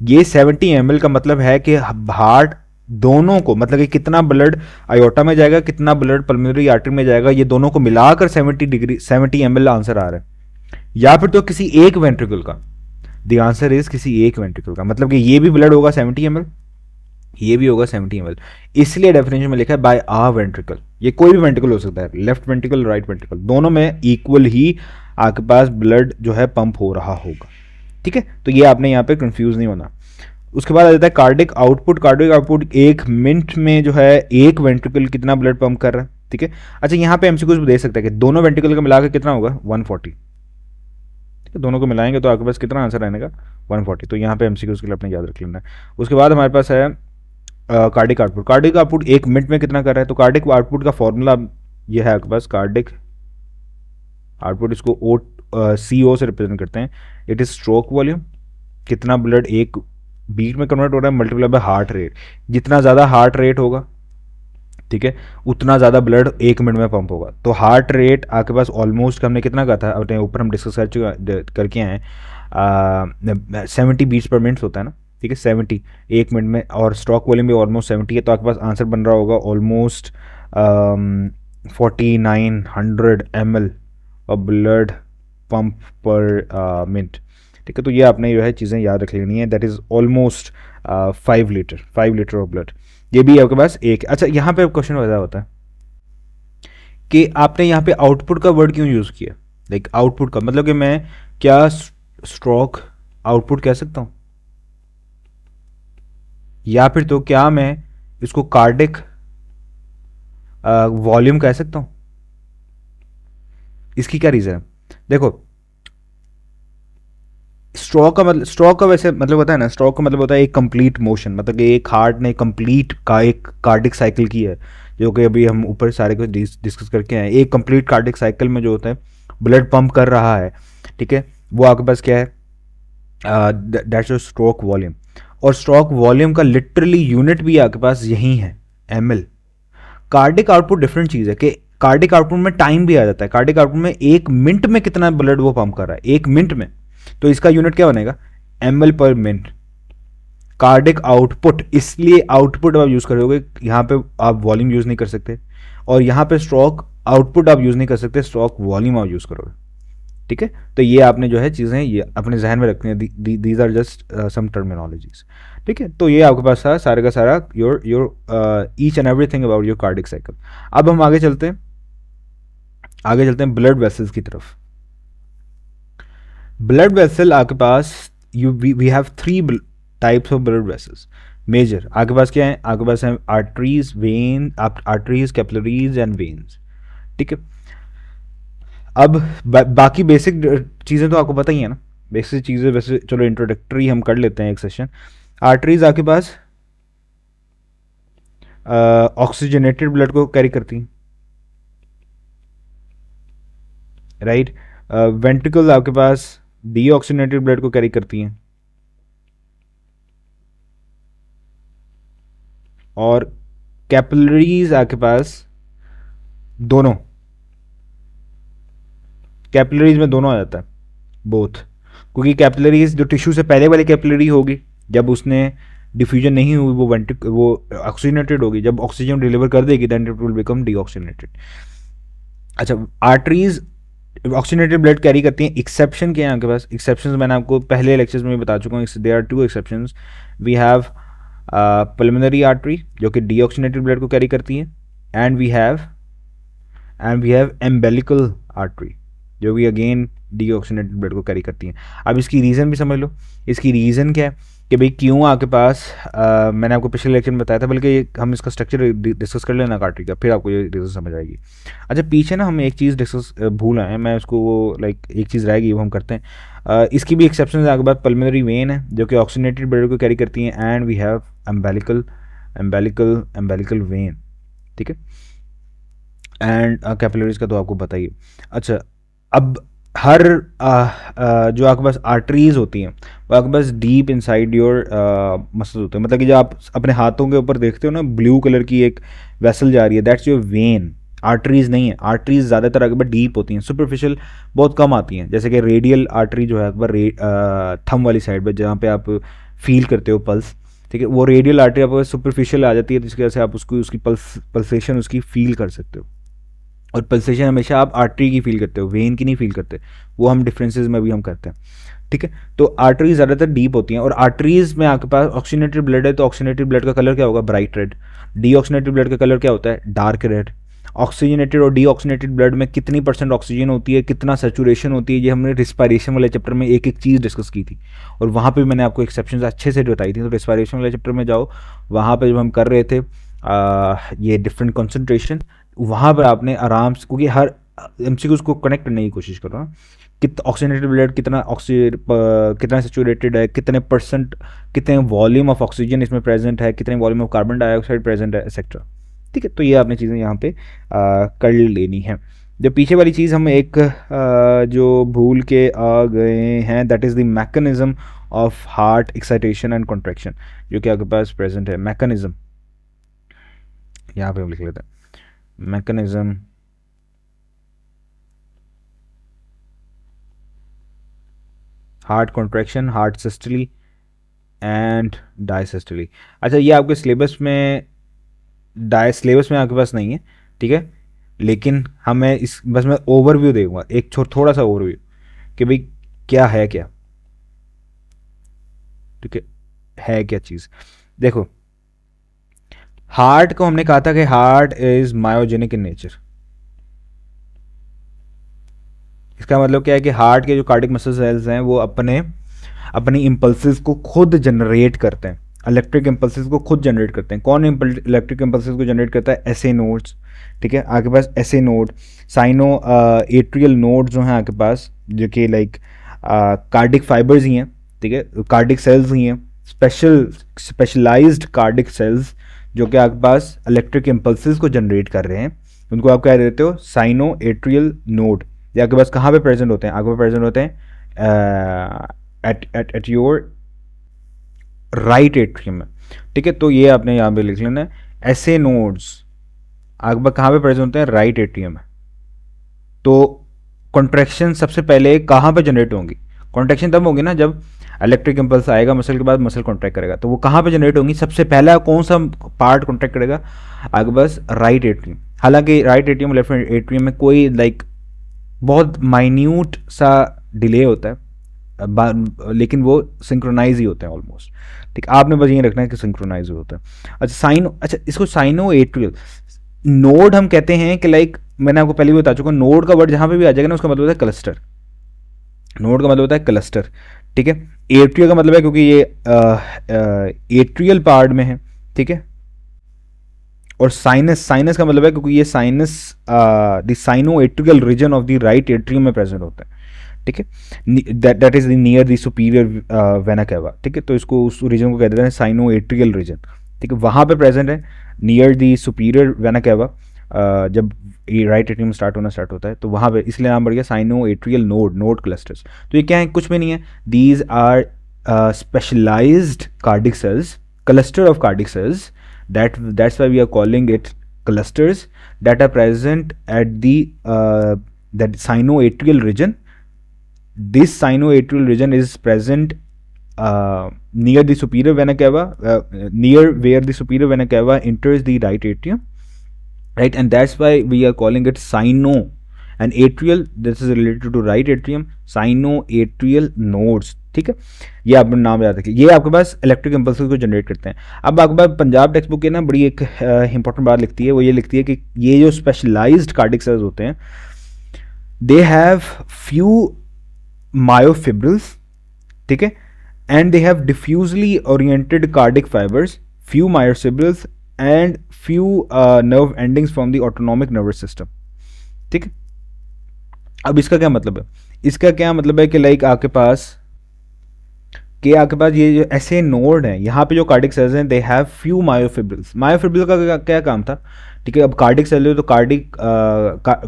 ये 70 ml का मतलब है कि हार्ट दोनों को, मतलब कि कितना ब्लड अयोटा में जाएगा, कितना ब्लड पल्मोनरी आर्टरी में जाएगा, ये दोनों को मिलाकर 70 ml आंसर आ रहा है, या फिर तो किसी एक वेंट्रिकल का। द आंसर इज किसी एक वेंट्रिकल का, मतलब कि ये भी ब्लड होगा 70 ml, ये भी होगा 70 ml। इसलिए डेफिनेशन में लिखा है बाय आ वेंट्रिकल। ये कोई भी वेंट्रिकल हो सकता है, लेफ्ट वेंट्रिकल, राइट वेंट्रिकल, दोनों में इक्वल ही आपके पास ब्लड जो है पंप हो रहा होगा। ठीक है, तो ये आपने यहाँ पे कंफ्यूज नहीं होना। उसके बाद आ जाता है cardiac output. Cardiac output 1 minute में जो है एक वेंट्रिकल कितना ब्लड पंप कर रहा है। ठीक है, अच्छा यहाँ पे एमसीक्यूज भी दे सकता है कि दोनों वेंट्रिकल का मिलाकर कितना होगा 140। ठीक है, दोनों को मिलाएंगे तो आपके पास कितना आंसर आने का 140। तो यहाँ पे एमसीक्यूज के लिए अपने याद रख लेना है। उसके बाद हमारे पास है cardiac output. Cardiac output 1 minute में कितना कर रहा है, तो कार्डिक आउटपुट का फॉर्मूला ये है आपके पास, कार्डिक आउटपुट इसको ओ सी ओ से रिप्रेजेंट करते हैं। इट इज स्ट्रोक वॉल्यूम, कितना ब्लड एक बीट में कन्वर्ट हो रहा है, मल्टीप्लाई बाय हार्ट रेट। जितना ज़्यादा हार्ट रेट होगा, ठीक है, उतना ज़्यादा ब्लड 1 मिनट में पंप होगा। तो हार्ट रेट आपके पास ऑलमोस्ट हमने कितना कहा था अपने ऊपर, हम डिस्कस करके आए हैं 70 बीट्स पर मिनट होता है ना। ठीक है, 70 1 मिनट में, और स्ट्रोक वॉल्यूम भी ऑलमोस्ट 70 है। तो आपके पास आंसर बन रहा होगा almost 4900 ml of blood pump पर मिनट। ठीक है, तो ये आपने जो है चीज़ें याद रख लेनी है, that is almost 5 litre of blood. ये भी आपके पास एक। अच्छा, यहाँ पे क्वेश्चन पैदा होता है कि आपने यहाँ पे आउटपुट का वर्ड क्यों यूज़ किया। लाइक आउटपुट का मतलब कि मैं क्या स्ट्रोक आउटपुट कह सकता हूँ, या फिर तो क्या मैं इसको कार्डिक वॉल्यूम कह सकता हूँ। इसकी क्या रीज़न है, देखो स्ट्रोक का वैसे मतलब होता है ना, स्ट्रोक का मतलब होता है एक कंप्लीट मोशन, मतलब कि एक हार्ट ने कंप्लीट का एक कार्डिक साइकिल की है, जो कि अभी हम ऊपर सारे कुछ डिस्कस करके आए। एक कंप्लीट कार्डिक साइकिल में जो होता है ब्लड पंप कर रहा है, ठीक है, वो आपके पास क्या है, दैट्स योर स्ट्रोक वॉल्यूम। और स्ट्रोक वॉल्यूम का लिटरली यूनिट भी आपके पास यही है, ml। कार्डिक आउटपुट डिफरेंट चीज़ है कि कार्डिक आउटपुट में टाइम भी आ जाता है। कार्डिक आउटपुट में 1 मिनट में कितना ब्लड वो पंप कर रहा है, 1 मिनट में, तो इसका यूनिट क्या बनेगा, ml पर मिनट। कार्डिक आउटपुट, इसलिए आउटपुट आप यूज करोगे, यहाँ पे आप वॉल्यूम यूज नहीं कर सकते, और यहाँ पे स्ट्रोक आउटपुट आप यूज नहीं कर सकते, स्ट्रोक वॉल्यूम आप यूज करोगे। ठीक है, तो ये आपने जो है चीज़ें ये अपने जहन में रखनी है, these are just some terminologies. ठीक है, तो ये आपके पास था सारे का सारा your your each and everything about your cardiac cycle. अब हम आगे चलते हैं, ब्लड वेसल्स की तरफ। ब्लड वेसल आपके पास we have 3 types of blood vessels major. आपके पास क्या है, आपके पास है arteries, vein, arteries, capillaries and veins. ठीक है, अब बाकी बेसिक चीज़ें तो आपको पता ही है ना, बेसिक चीज़ें वैसे चलो इंट्रोडक्टरी हम कर लेते हैं एक सेशन। आर्टरीज आपके पास ऑक्सीजनेटेड ब्लड को कैरी करती हैं, राइट। वेंट्रिकल आपके पास डीऑक्सीजनेटेड ब्लड को कैरी करती हैं, और कैपिलरीज आपके पास दोनों, कैपिलरीज में दोनों आ जाता है, बोथ, क्योंकि कैपिलरीज जो टिश्यू से पहले वाली कैपिलरी होगी, जब उसने डिफ्यूजन नहीं हुई वो ऑक्सीजनेटेड होगी, जब ऑक्सीजन डिलीवर कर देगी then it will become deoxygenated. अच्छा, आर्टरीज ऑक्सीजनेटेड ब्लड कैरी करती हैं। एक्सेप्शन क्या है आपके पास? एक्सेप्शंस मैंने आपको पहले लेक्चर्स में बता चुका हूँ, there are 2 exceptions. We have pulmonary artery जो कि डीऑक्सीजनेटेड ब्लड को कैरी करती है, and we have umbilical artery जो कि अगेन डीऑक्सीजनेटेड ब्लड को कैरी करती हैं। अब इसकी रीज़न भी समझ लो। इसकी रीज़न क्या है कि भाई क्यों आपके पास मैंने आपको पिछले लेक्चर में बताया था, बल्कि हम इसका स्ट्रक्चर डिस्कस कर लेना आर्टरी का, फिर आपको ये रीज़न समझ आएगी। अच्छा, पीछे ना हम एक चीज़ डिस्कस भूल आए हैं, मैं उसको वो लाइक एक चीज़ रहेगी वो हम करते हैं। इसकी भी एक्सेप्शन है आपके पास। पल्मोनरी वेन है जो कि ऑक्सीजनेटेड ब्लड को कैरी करती है, and we have umbilical vein, ठीक है। एंड कैपिलरीज का तो आपको पता ही है। अच्छा, अब हर जो आपके पास आर्टरीज होती हैं वो आपके पास डीप इनसाइड योर मसल्स होते हैं। मतलब कि जब आप अपने हाथों के ऊपर देखते हो ना, ब्लू कलर की एक वेसल जा रही है, दैट्स योर वेन। आर्टरीज नहीं है। आर्टरीज ज़्यादातर आपके पास डीप होती हैं, सुपरफिशियल बहुत कम आती हैं। जैसे कि रेडियल आर्टरी जो है आपके पास थंब वाली साइड पर, जहाँ पे आप फील करते हो पल्स, ठीक है, वो रेडियल आर्टरी आपके पास सुपरफिशियल आ जाती है, जिसकी वजह से आप उसकी पल्सेशन उसकी फील कर सकते हो। और पल्सेशन हमेशा आप आर्टरी की फील करते हो, वेन की नहीं फील करते। वो हम डिफरेंसेस में भी हम करते हैं, ठीक है। तो आर्टरीज ज़्यादातर डीप होती हैं, और आर्टरीज में आपके पास ऑक्सीजनेटेड ब्लड है, तो ऑक्सीजनेटेड ब्लड का कलर क्या होगा? Bright red. डीऑक्सीजनेटेड ब्लड का कलर क्या होता है? Dark red. ऑक्सीजनेटेड और डीऑक्सीजनेटेड ब्लड में कितनी % ऑक्सीजन होती है, कितना सेचुरेशन होती है, ये हमने रिस्पायरेशन वाले चैप्टर में एक एक चीज़ डिस्कस की थी, और वहाँ पे मैंने आपको एक्सेप्शन अच्छे से बताई थी। तो रिस्पायरेशन वाले चैप्टर में जाओ, वहाँ पे जब हम कर रहे थे ये डिफरेंट कॉन्सेंट्रेशन, वहाँ पर आपने आराम से, क्योंकि हर एमसीक्यू को कनेक्ट करने की कोशिश कर रहा हूँ, ऑक्सीजनेटेड ब्लड कितना सेचुरेटेड है, कितने %, कितने वॉल्यूम ऑफ ऑक्सीजन इसमें प्रेजेंट है, कितने volume of carbon dioxide present है, एक्सेट्रा, ठीक है। तो ये आपने चीज़ें यहाँ पे कर लेनी है। जो पीछे वाली चीज़ हम एक जो भूल के आ गए हैं, that is the mechanism of heart excitation and contraction, जो कि आपके पास प्रेजेंट है। मैकेनिज्म यहाँ पे हम लिख लेते हैं, mechanism heart contraction, heart systole and diastole. अच्छा, ये आपके सिलेबस में आपके पास नहीं है, ठीक है, लेकिन हमें इस बस मैं ओवरव्यू दूंगा, एक थोड़ा सा ओवरव्यू कि भाई क्या है, क्या, ठीक है क्या चीज़। देखो, हार्ट को हमने कहा था कि heart is myogenic in nature. इसका मतलब क्या है कि हार्ट के जो कार्डिक मसल सेल्स हैं वो अपनी इम्पल्सिस को खुद जनरेट करते हैं, इलेक्ट्रिक इम्पल्सिस को खुद जनरेट करते हैं। कौन इलेक्ट्रिक इम्पल्सिस को जनरेट करता है? एसए नोड्स, ठीक है। आपके पास SA node, sinoatrial node जो हैं आपके पास, जो कि लाइक कार्डिक फाइबर्स ही हैं, ठीक है, कार्डिक सेल्स ही हैं, स्पेशलाइज्ड कार्डिक सेल्स जो कि आपके पास इलेक्ट्रिक इम्पल्सिस को जनरेट कर रहे हैं, उनको आप क्या देते हो? Cyano atrial node. ये आपके पास कहाँ पे प्रेजेंट होते हैं? आपके पास प्रेजेंट होते हैं एट योर राइट एट्रियम में, ठीक है। तो ये आपने यहाँ पे लिख लेना है, ऐसे नोड्स आपके पास कहाँ पे प्रेजेंट होते हैं? राइट एट्रियम में। तो कॉन्ट्रैक्शन सबसे पहले कहाँ पे जनरेट होंगी? कॉन्ट्रैक्शन तब होगी ना जब इलेक्ट्रिक इम्पल्स आएगा मसल के बाद, मसल कॉन्ट्रैक्ट करेगा, तो वो कहाँ पे जनरेट होंगी? सबसे पहला कौन सा पार्ट कॉन्ट्रैक्ट करेगा? आपके पास राइट एट्रियम। हालांकि राइट एट्रियम लेफ्ट एट्रियम में कोई लाइक बहुत माइन्यूट सा डिले होता है, लेकिन वो सिंक्रोनाइज ही होते हैं ऑलमोस्ट, ठीक। आपने बस ये रखना है कि सिंक्रोनाइज होता है। अच्छा, इसको साइनो एट्रियल नोड हम कहते हैं कि लाइक मैंने आपको पहले भी बता चुका हूँ, नोड का वर्ड जहाँ पे भी आ जाएगा ना उसका मतलब होता है क्लस्टर। नोड का मतलब होता है क्लस्टर, ठीक है। एट्रियल का मतलब है क्योंकि ये एट्रियल पार्ट में है, ठीक है। और साइनस का मतलब है क्योंकि ये sinus the sino atrial region of the right atrium में प्रेजेंट होता है, ठीक है। That is near the superior vena cava, ठीक है। तो इसको उस रीजन को कहते हैं साइनो एट्रियल रीजन, ठीक है, वहाँ पे प्रेजेंट है near the superior vena cava. जब ये राइट एट्रियम स्टार्ट होता है तो वहाँ पे इसलिए नाम बढ़ गया साइनो एट्रियल नोड क्लस्टर्स। तो ये क्या है? कुछ भी नहीं है, these are specialised cardiac cells, cluster of cardiac cells That's why we are calling it clusters that are present at the that sinoatrial region. This sinoatrial region is present near the superior vena cava, near where the superior vena cava enters the right atrium, right? And that's why we are calling it sino and atrial. This is related to right atrium, sinoatrial nodes. ठीक है, ये आप नाम याद रखिए। ये आपके पास electric impulse को जनरेट करते हैं। अब आपके पास पंजाब टेक्स्ट बुक है ना, बड़ी एक इंपॉर्टेंट बात लिखती है, वो ये लिखती है कि ये जो स्पेशलाइज्ड कार्डिक सेल्स होते हैं, दे हैव फ्यू मायोफिब्रिल्स, ठीक है, and they have diffusely oriented cardiac fibers, few myofibrils and few nerve endings from the autonomic nervous system। ठीक है, अब इसका क्या मतलब है? इसका क्या मतलब है कि लाइक आपके पास ये जो ऐसे नोड हैं, यहाँ पे जो कार्डिक सेल्स हैं, they have few myofibrils. Myofibril का क्या काम था? ठीक है, अब कार्डिक सेल है तो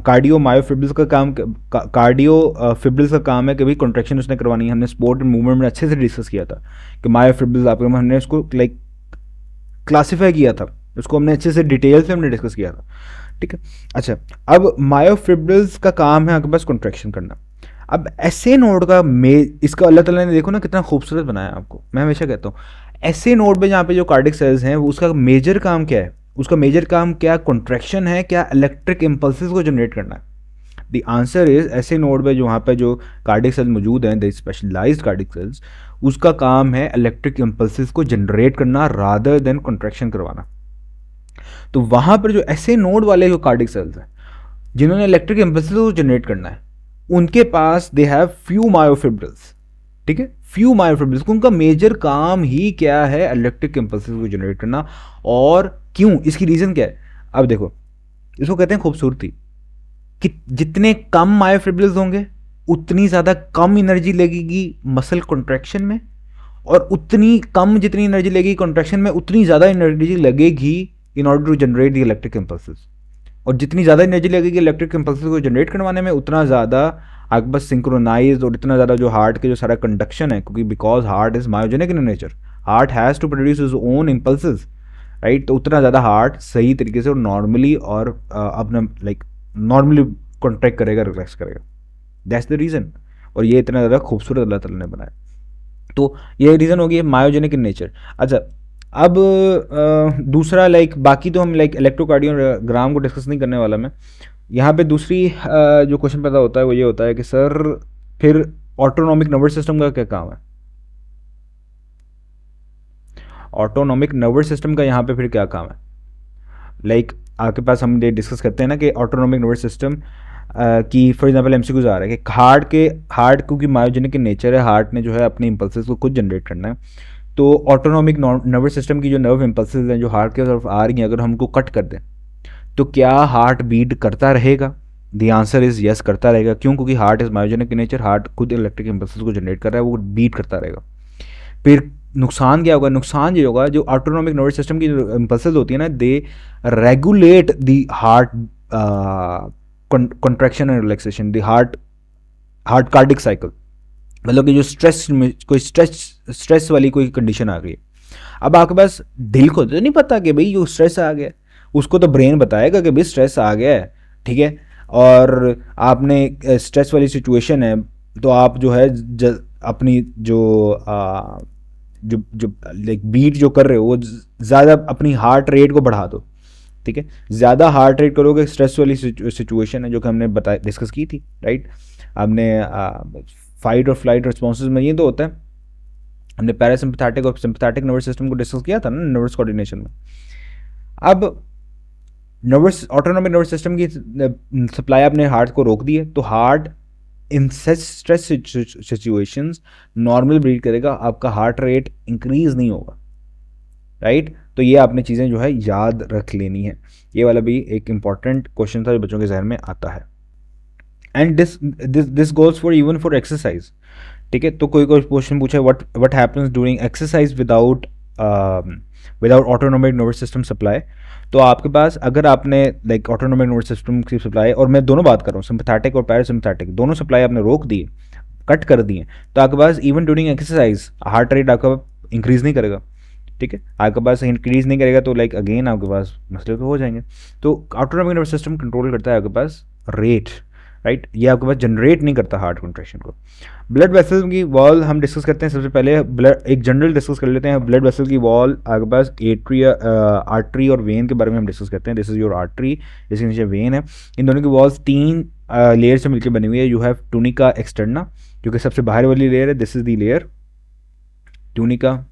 कार्डियो मायोफिब्रिल्स का काम, कार्डियो फिब्रिल्स का काम है कि भाई कॉन्ट्रैक्शन उसने करवानी है। हमने स्पोर्ट एंड मूवमेंट में अच्छे से डिस्कस किया था कि मायोफिब्रिल्स आपके, हमने उसको लाइक क्लासीफाई किया था, उसको हमने अच्छे से डिटेल से हमने डिस्कस किया था। ठीक है, अच्छा, अब मायोफिब्रिल्स का काम है आपके पास कॉन्ट्रैक्शन करना। अब ऐसे नोड का इसका अल्लाह ताला ने देखो ना कितना खूबसूरत बनाया आपको। मैं हमेशा कहता हूँ ऐसे नोड पे जहाँ पे जो कार्डिक सेल्स हैं, उसका मेजर काम क्या है? उसका मेजर काम क्या कॉन्ट्रैक्शन है, क्या इलेक्ट्रिक इम्पल्सेस को जनरेट करना है? द आंसर इज ऐसे नोड पे जो वहाँ पे जो कार्डिक सेल्स मौजूद हैं, द स्पेशलाइज्ड कार्डिक सेल्स, उसका काम है इलेक्ट्रिक इम्पल्सेस को जनरेट करना रादर देन कॉन्ट्रैक्शन करवाना। तो वहाँ पर जो ऐसे नोड वाले जो कार्डिक सेल्स हैं जिन्होंने इलेक्ट्रिक इम्पल्सेस को जनरेट करना है, उनके पास दे हैव फ्यू मायोफिब्रिल्स। ठीक है, फ्यू मायोफिब्रिल्स, उनका मेजर काम ही क्या है? इलेक्ट्रिक इम्पल्सेस को जनरेट करना। और क्यों? इसकी रीजन क्या है? अब देखो, इसको कहते हैं खूबसूरती, कि जितने कम मायोफिब्रिल्स होंगे उतनी ज़्यादा कम एनर्जी लगेगी मसल कॉन्ट्रैक्शन में, और उतनी कम जितनी एनर्जी लगेगी कॉन्ट्रैक्शन में, उतनी ज़्यादा एनर्जी लगेगी in order to generate the electric impulses. और जितनी ज़्यादा एनर्जी लगेगी इलेक्ट्रिक इम्पल्सेस को जनरेट करवाने में, उतना ज़्यादा आपके पास सिंक्रोनाइज और इतना ज़्यादा जो हार्ट के जो सारा कंडक्शन है, क्योंकि because heart is myogenic in nature, heart has to produce his own impulses, right? तो उतना ज़्यादा हार्ट सही तरीके से और नॉर्मली और अपना लाइक नॉर्मली कॉन्ट्रैक्ट करेगा, रिलैक्स करेगा। That's the reason. और ये इतना ज़्यादा खूबसूरत अल्लाह ताला ने बनाया। तो ये रीज़न हो गया मायोजेनिक इन नेचर। अच्छा, अब दूसरा लाइक बाकी तो हम लाइक इलेक्ट्रोकार्डियोग्राम को डिस्कस नहीं करने वाला मैं। यहाँ पे दूसरी जो क्वेश्चन पैदा होता है वो ये होता है कि सर फिर ऑटोनॉमिक नर्वस सिस्टम का क्या काम है? ऑटोनॉमिक नर्वस सिस्टम का यहाँ पे फिर क्या काम है? लाइक आपके पास हम ये डिस्कस करते हैं ना कि ऑटोनॉमिक नर्वस सिस्टम की फॉर एग्जांपल एमसीक्यूज आ रहा है कि हार्ट क्योंकि मायोजेनिक नेचर है, हार्ट ने जो है अपने इम्पल्सेस को खुद जनरेट करना है। तो ऑटोनॉमिक नर्वस सिस्टम की जो नर्व इम्पल्सेस हैं जो हार्ट की तरफ आ रही हैं, अगर हमको कट कर दें तो क्या हार्ट बीट करता रहेगा? द आंसर इज यस, करता रहेगा। क्यों? क्योंकि heart is myogenic in nature, heart खुद इलेक्ट्रिक इम्पल्सेस को जनरेट कर रहा है, वो बीट करता रहेगा। फिर नुकसान क्या होगा? नुकसान ये होगा जो ऑटोनॉमिक नर्वस सिस्टम की जो इम्पल्सेस होती है ना, they regulate the heart contraction and relaxation, the heart cardiac cycle. मतलब कि जो स्ट्रेस में कोई स्ट्रेस वाली कोई कंडीशन आ गई है, अब आपके पास दिल को तो नहीं पता कि भाई जो स्ट्रेस आ गया, उसको तो ब्रेन बताएगा कि भाई स्ट्रेस आ गया है, ठीक है, और आपने स्ट्रेस वाली सिचुएशन है तो आप जो है अपनी जो लाइक बीट जो कर रहे हो वो ज़्यादा अपनी हार्ट रेट को बढ़ा दो, ठीक है। ज़्यादा हार्ट रेट करोगे, स्ट्रेस वाली सिचुएशन है जो कि हमने डिस्कस की थी, राइट। आपने फाइट और फ्लाइट रिस्पॉन्सेज में ये तो होता है, हमने पैरासिम्पैथेटिक और सिम्पैथेटिक नर्वस सिस्टम को डिस्कस किया था ना नर्वस कोऑर्डिनेशन में। अब ऑटोनॉमिक नर्वस सिस्टम की सप्लाई आपने हार्ट को रोक दी है, तो heart in such stress situations normal breath करेगा, आपका हार्ट रेट इंक्रीज नहीं होगा, राइट। तो ये आपने चीज़ें जो है याद रख लेनी है। ये वाला भी एक इंपॉर्टेंट क्वेश्चन था जो बच्चों के जहन में आता है। And this goals for even for exercise, ठीक है। तो कोई क्वेश्चन पूछे what happens during exercise without autonomic nervous system supply. तो आपके पास अगर आपने लाइक ऑटोनॉमिक नर्वस सिस्टम की सप्लाई, और मैं दोनों बात कर रहा हूँ, सिम्पैथेटिक और पैरासिम्पैथेटिक, दोनों सप्लाई आपने रोक दी, कट कर दिए, तो आपके पास even during exercise heart rate आपका इंक्रीज नहीं करेगा, ठीक है, आपके पास इंक्रीज नहीं करेगा तो लाइक अगेन आपके पास मसले तो हो जाएंगे। तो ऑटोनॉमिक नर्वस सिस्टम कंट्रोल करता है आपके पास रेट, राइट, ये आपके पास जनरेट नहीं करता हार्ट कॉन्ट्रैक्शन को। ब्लड वेसल्स की वॉल हम डिस्कस करते हैं। सबसे पहले ब्लड एक जनरल डिस्कस कर लेते हैं। ब्लड वेसल की वॉल आपके पास आर्टरी और वेन के बारे में हम डिस्कस करते हैं। दिस इज योर आर्टरी, इसके नीचे वेन है। इन दोनों की वॉल्स 3 लेयर से मिलकर बनी हुई है। यू हैव टूनिका एक्सटर्ना, जो कि सबसे बाहर वाली लेयर है। This is the layer tunica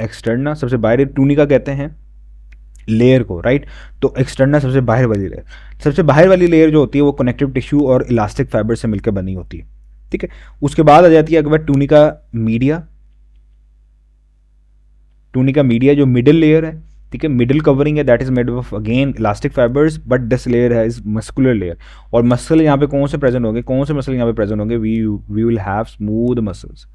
externa, सबसे बाहर टूनिका कहते हैं लेयर को, राइट। तो एक्सटर्ना सबसे बाहर वाली लेयर, सबसे बाहर वाली लेयर जो होती है वो कनेक्टिव टिश्यू और इलास्टिक फाइबर से मिलकर बनी होती है, ठीक है। उसके बाद आ जाती है अगर टूनिका मीडिया। टूनिका मीडिया जो मिडिल लेयर है, ठीक है, मिडिल कवरिंग है, that is made of again elastic fibres, but this layer है इज मस्कुलर लेयर। और मसल यहाँ पे कौन से प्रेजेंट होंगे, कौन से मसल यहाँ पे प्रेजेंट होंगे, we will have smooth muscles.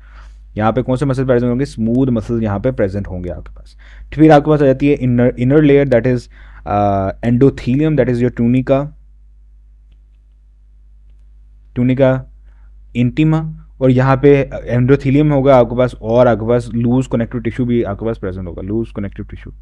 यहाँ पे कौन से मसल प्रेजेंट होंगे, स्मूथ मसल्स यहाँ पे प्रेजेंट होंगे आपके पास। फिर आपके पास आ जाती है inner layer, that is endothelium, that is your tunica intima. और यहाँ पे एंडोथीलियम होगा आपके पास, और आपके पास लूज कनेक्टिव टिश्यू भी आपके पास प्रेजेंट होगा, loose connective tissue,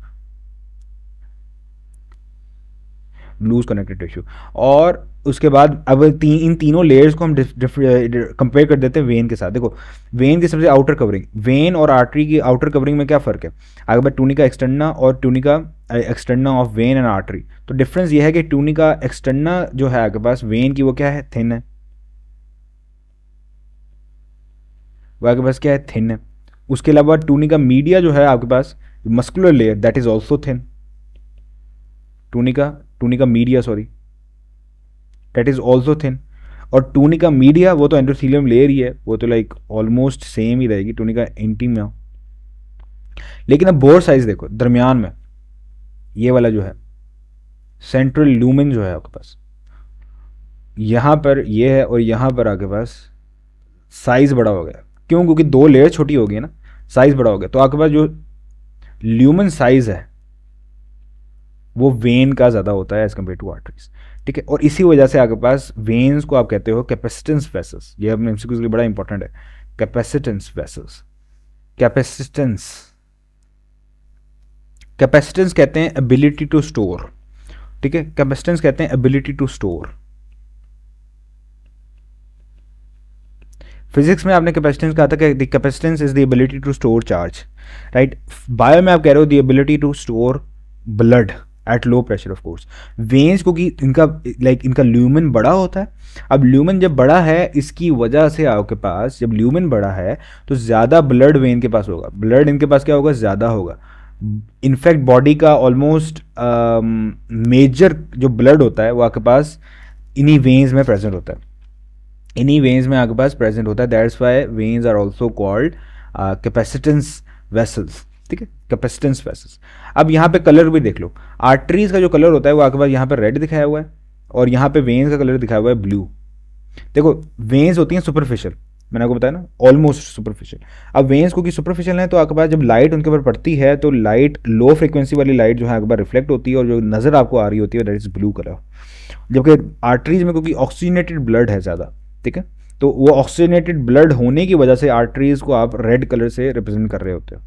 loose connective tissue. और उसके बाद अब इन तीनों लेयर्स को हम कंपेयर कर देते हैं वेन के साथ। देखो वेन की सबसे आउटर कवरिंग, वेन और आर्टरी की आउटर कवरिंग में क्या फ़र्क है, आगे बाद टूनिका एक्सटर्ना और tunica externa of when and artery. तो डिफरेंस ये है कि टूनिका एक्सटर्ना जो है आपके पास वेन की वो क्या है, थिन है, वो आपके पास क्या है, थिन है। उसके अलावा टूनिका मीडिया जो है आपके पास muscular layer, that is also thin. Tunica tunica media sorry, that is also thin. और टूनिका मीडिया वो तो एंडोथीलियम लेयर ही है, वो तो लाइक ऑलमोस्ट सेम ही रहेगी टूनिका इंटीमा। लेकिन अब बोर साइज देखो, दरमियान में ये वाला जो है सेंट्रल लूमेन जो है आपके पास, यहाँ पर ये है और यहाँ पर आपके पास साइज बड़ा हो गया। क्यों, क्योंकि 2 लेयर छोटी हो गई ना, साइज बड़ा हो गया। तो आपके पास जो ल्यूमन साइज है वो वेन का ज़्यादा होता है एज कम्पेयर टू आर्टरीज, ठीक है। और इसी वजह से आपके पास वेन्स को आप कहते हो कैपेसिटेंस वेसल्स। ये अपने एमसीक्यूज के लिए बड़ा इंपॉर्टेंट है, कैपेसिटेंस वेसल्स। कैपेसिटेंस, कैपेसिटेंस कहते हैं एबिलिटी टू स्टोर, ठीक है, कैपेसिटेंस कहते हैं एबिलिटी टू स्टोर। फिजिक्स में आपने कैपेसिटेंस कहा था कि capacitance is the ability to store charge, right. Bio में आप कह रहे हो the ability to store blood at low pressure of course. Veins क्योंकि इनका ल्यूमन बड़ा होता है। अब ल्यूमन जब बड़ा है इसकी वजह से आपके पास जब ल्यूमन बड़ा है तो ज़्यादा ब्लड वेन के पास होगा, ब्लड इनके पास क्या होगा, ज़्यादा होगा। इनफैक्ट बॉडी का ऑलमोस्ट मेजर जो ब्लड होता है वो आपके पास इन्हीं वेन्स में प्रेजेंट होता है, इन्हीं वेन्स में आपके पास प्रेजेंट होता है। That's why veins are also called capacitance vessels, ठीक है, कैपेसिटेंस वेसल्स। अब यहाँ पे कलर भी देख लो, आर्टरीज का जो कलर होता है वो आपके पास यहाँ पे रेड दिखाया हुआ है और यहाँ पे वेन्स का कलर दिखाया हुआ है ब्लू। देखो वेन्स होती हैं सुपरफिशियल, मैंने आपको बताया ना, ऑलमोस्ट सुपरफिशियल। अब वेन्स क्योंकि सुपरफिशियल है तो आपके पास जब लाइट उनके ऊपर पड़ती है तो लाइट लो फ्रिक्वेंसी वाली लाइट जो है आपके पास रिफ्लेक्ट होती है और जो नज़र आपको आ रही होती है दैट इज ब्लू कलर। जबकि आर्टरीज में क्योंकि ऑक्सीजनेटेड ब्लड है ज़्यादा, ठीक है, तो वो ऑक्सीजनेटेड ब्लड होने की वजह से आर्टरीज को आप रेड कलर से रिप्रेजेंट कर रहे होते हो।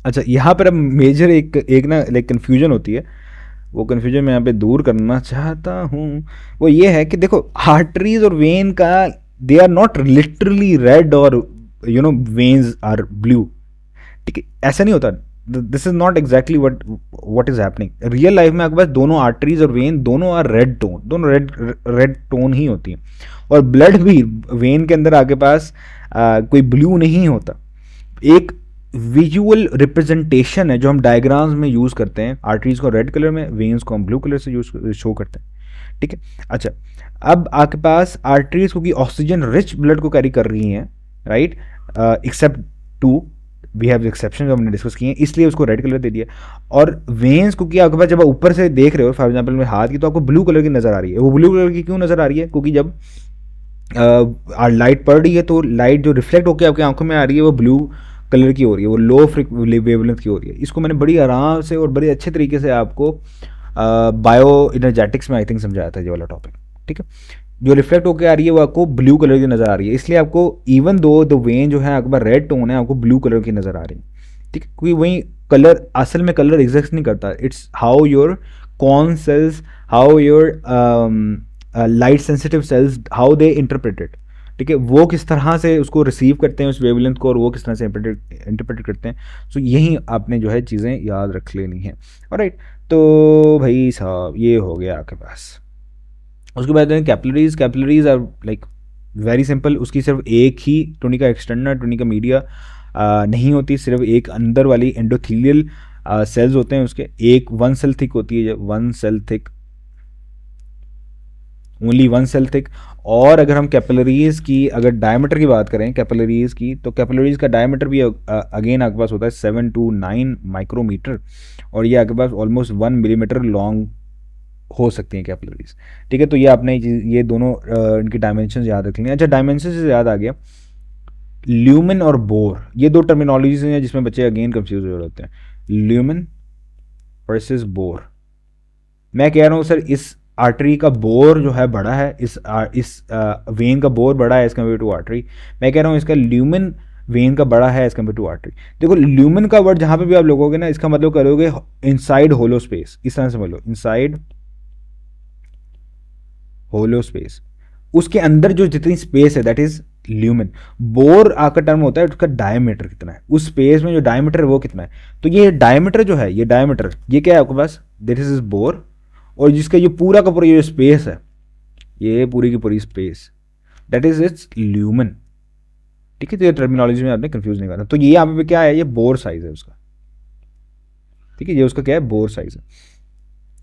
अच्छा यहाँ पर अब मेजर एक ना लाइक कन्फ्यूजन होती है, वो कन्फ्यूजन मैं यहाँ पे दूर करना चाहता हूँ। वो ये है कि देखो आर्टरीज और वेन का they are not literally red और वेन्स आर ब्लू, ठीक है, ऐसा नहीं होता। This is not exactly what is happening real life में। आपके पास दोनों आर्टरीज और वेन दोनों आर रेड टोन, दोनों रेड टोन ही होती हैं। और ब्लड भी वेन के अंदर आपके पास कोई ब्लू नहीं होता। एक विजुअल रिप्रेजेंटेशन है जो हम डायग्राम्स में यूज़ करते हैं, आर्टरीज को रेड कलर में, वेन्स को हम ब्लू कलर से यूज शो करते हैं, ठीक है। अच्छा अब आपके पास आर्टरीज क्योंकि ऑक्सीजन रिच ब्लड को कैरी कर रही हैं, right, except 2 we have exception जो हमने डिस्कस किए हैं, इसलिए उसको रेड कलर दे दिया। और वेन्स क्योंकि आपके पास जब आप ऊपर से देख रहे हो फॉर एग्जाम्पल में हाथ की तो आपको ब्लू कलर की नज़र आ रही है। वो ब्लू कलर की क्यों नज़र आ रही है, क्योंकि जब लाइट पड़ रही है तो लाइट जो रिफ्लेक्ट होकर आपकी आंखों में आ रही है वो ब्लू कलर की हो रही है, वो लो वेवलेंथ की हो रही है। इसको मैंने बड़ी आराम से और बड़े अच्छे तरीके से आपको बायो इनर्जेटिक्स में आई थिंक समझाया था ये वाला टॉपिक, ठीक है। जो रिफ्लेक्ट होकर आ रही है वो आपको ब्लू कलर की नज़र आ रही है, इसलिए आपको इवन दो द वेन जो है आपके पास रेड टोन है आपको ब्लू कलर की नज़र आ रही है, ठीक है, क्योंकि वही कलर असल में कलर एग्जिस्ट नहीं करता, it's how your cone cells, how your light sensitive cells, how they interpret it, ठीक है, वो किस तरह से उसको रिसीव करते हैं उस वेवलेंथ को, और वो किस तरह से इंटरप्रेट करते हैं। सो यही आपने जो है चीज़ें याद रख लेनी है। ऑलराइट, तो भाई साहब ये हो गया आपके पास। उसके बाद capillaries, capillaries are like very simple, उसकी सिर्फ एक ही टुनिका एक्सटर्ना टुनिका मीडिया नहीं होती, सिर्फ एक अंदर वाली एंडोथीलियल सेल्स होते हैं उसके, एक वन सेल थिक होती है, one cell thick, only one cell thick. और अगर हम कैपिलरीज की अगर डायमीटर की बात करें कैपिलरीज की, तो कैपिलरीज का डायमीटर भी अगेन आपके पास होता है 7 to 9 माइक्रोमीटर, और ये आपके पास ऑलमोस्ट 1 मिलीमीटर लॉन्ग हो सकती हैं कैपिलरीज, ठीक है। तो ये आपने ये दोनों इनकी डायमेंशन याद रख लेंगे। अच्छा, डायमेंशन से याद आ गया, ल्यूमेन और बोर, ये दो टर्मिनोलॉजीज हैं जिसमें बच्चे अगेन कंफ्यूज हो जाते हैं, ल्यूमेन वर्सेस बोर। मैं कह रहा हूँ सर इस आर्टरी का बोर जो है बड़ा है, इस वेन का बोर बड़ा है एज कम्पेयर टू आर्टरी। मैं कह रहा हूँ इसका ल्यूमेन वेन का बड़ा है एज कम्पेयर टू आर्टरी। देखो ल्यूमेन का वर्ड जहाँ पे भी आप लोगोगे ना, इसका मतलब करोगे इनसाइड होलो स्पेस, इस तरह से बोलो, इनसाइड होलो स्पेस, उसके अंदर जो जितनी स्पेस है दैट इज ल्यूमेन। बोर आपका टर्म होता है उसका डायमीटर कितना है, उस स्पेस में जो डायमीटर है वो कितना है। तो ये डायमीटर जो है, ये डायमीटर ये क्या है आपके पास, दिस इज बोर, और जिसका ये पूरा का पूरा ये स्पेस है, ये पूरी की पूरी space that is it's lumen, ठीक है। तो ये टर्मिनोलॉजी में आपने कंफ्यूज नहीं करना। तो ये यहाँ पे क्या है, ये बोर साइज है उसका, ठीक है, ये उसका क्या है, बोर साइज है।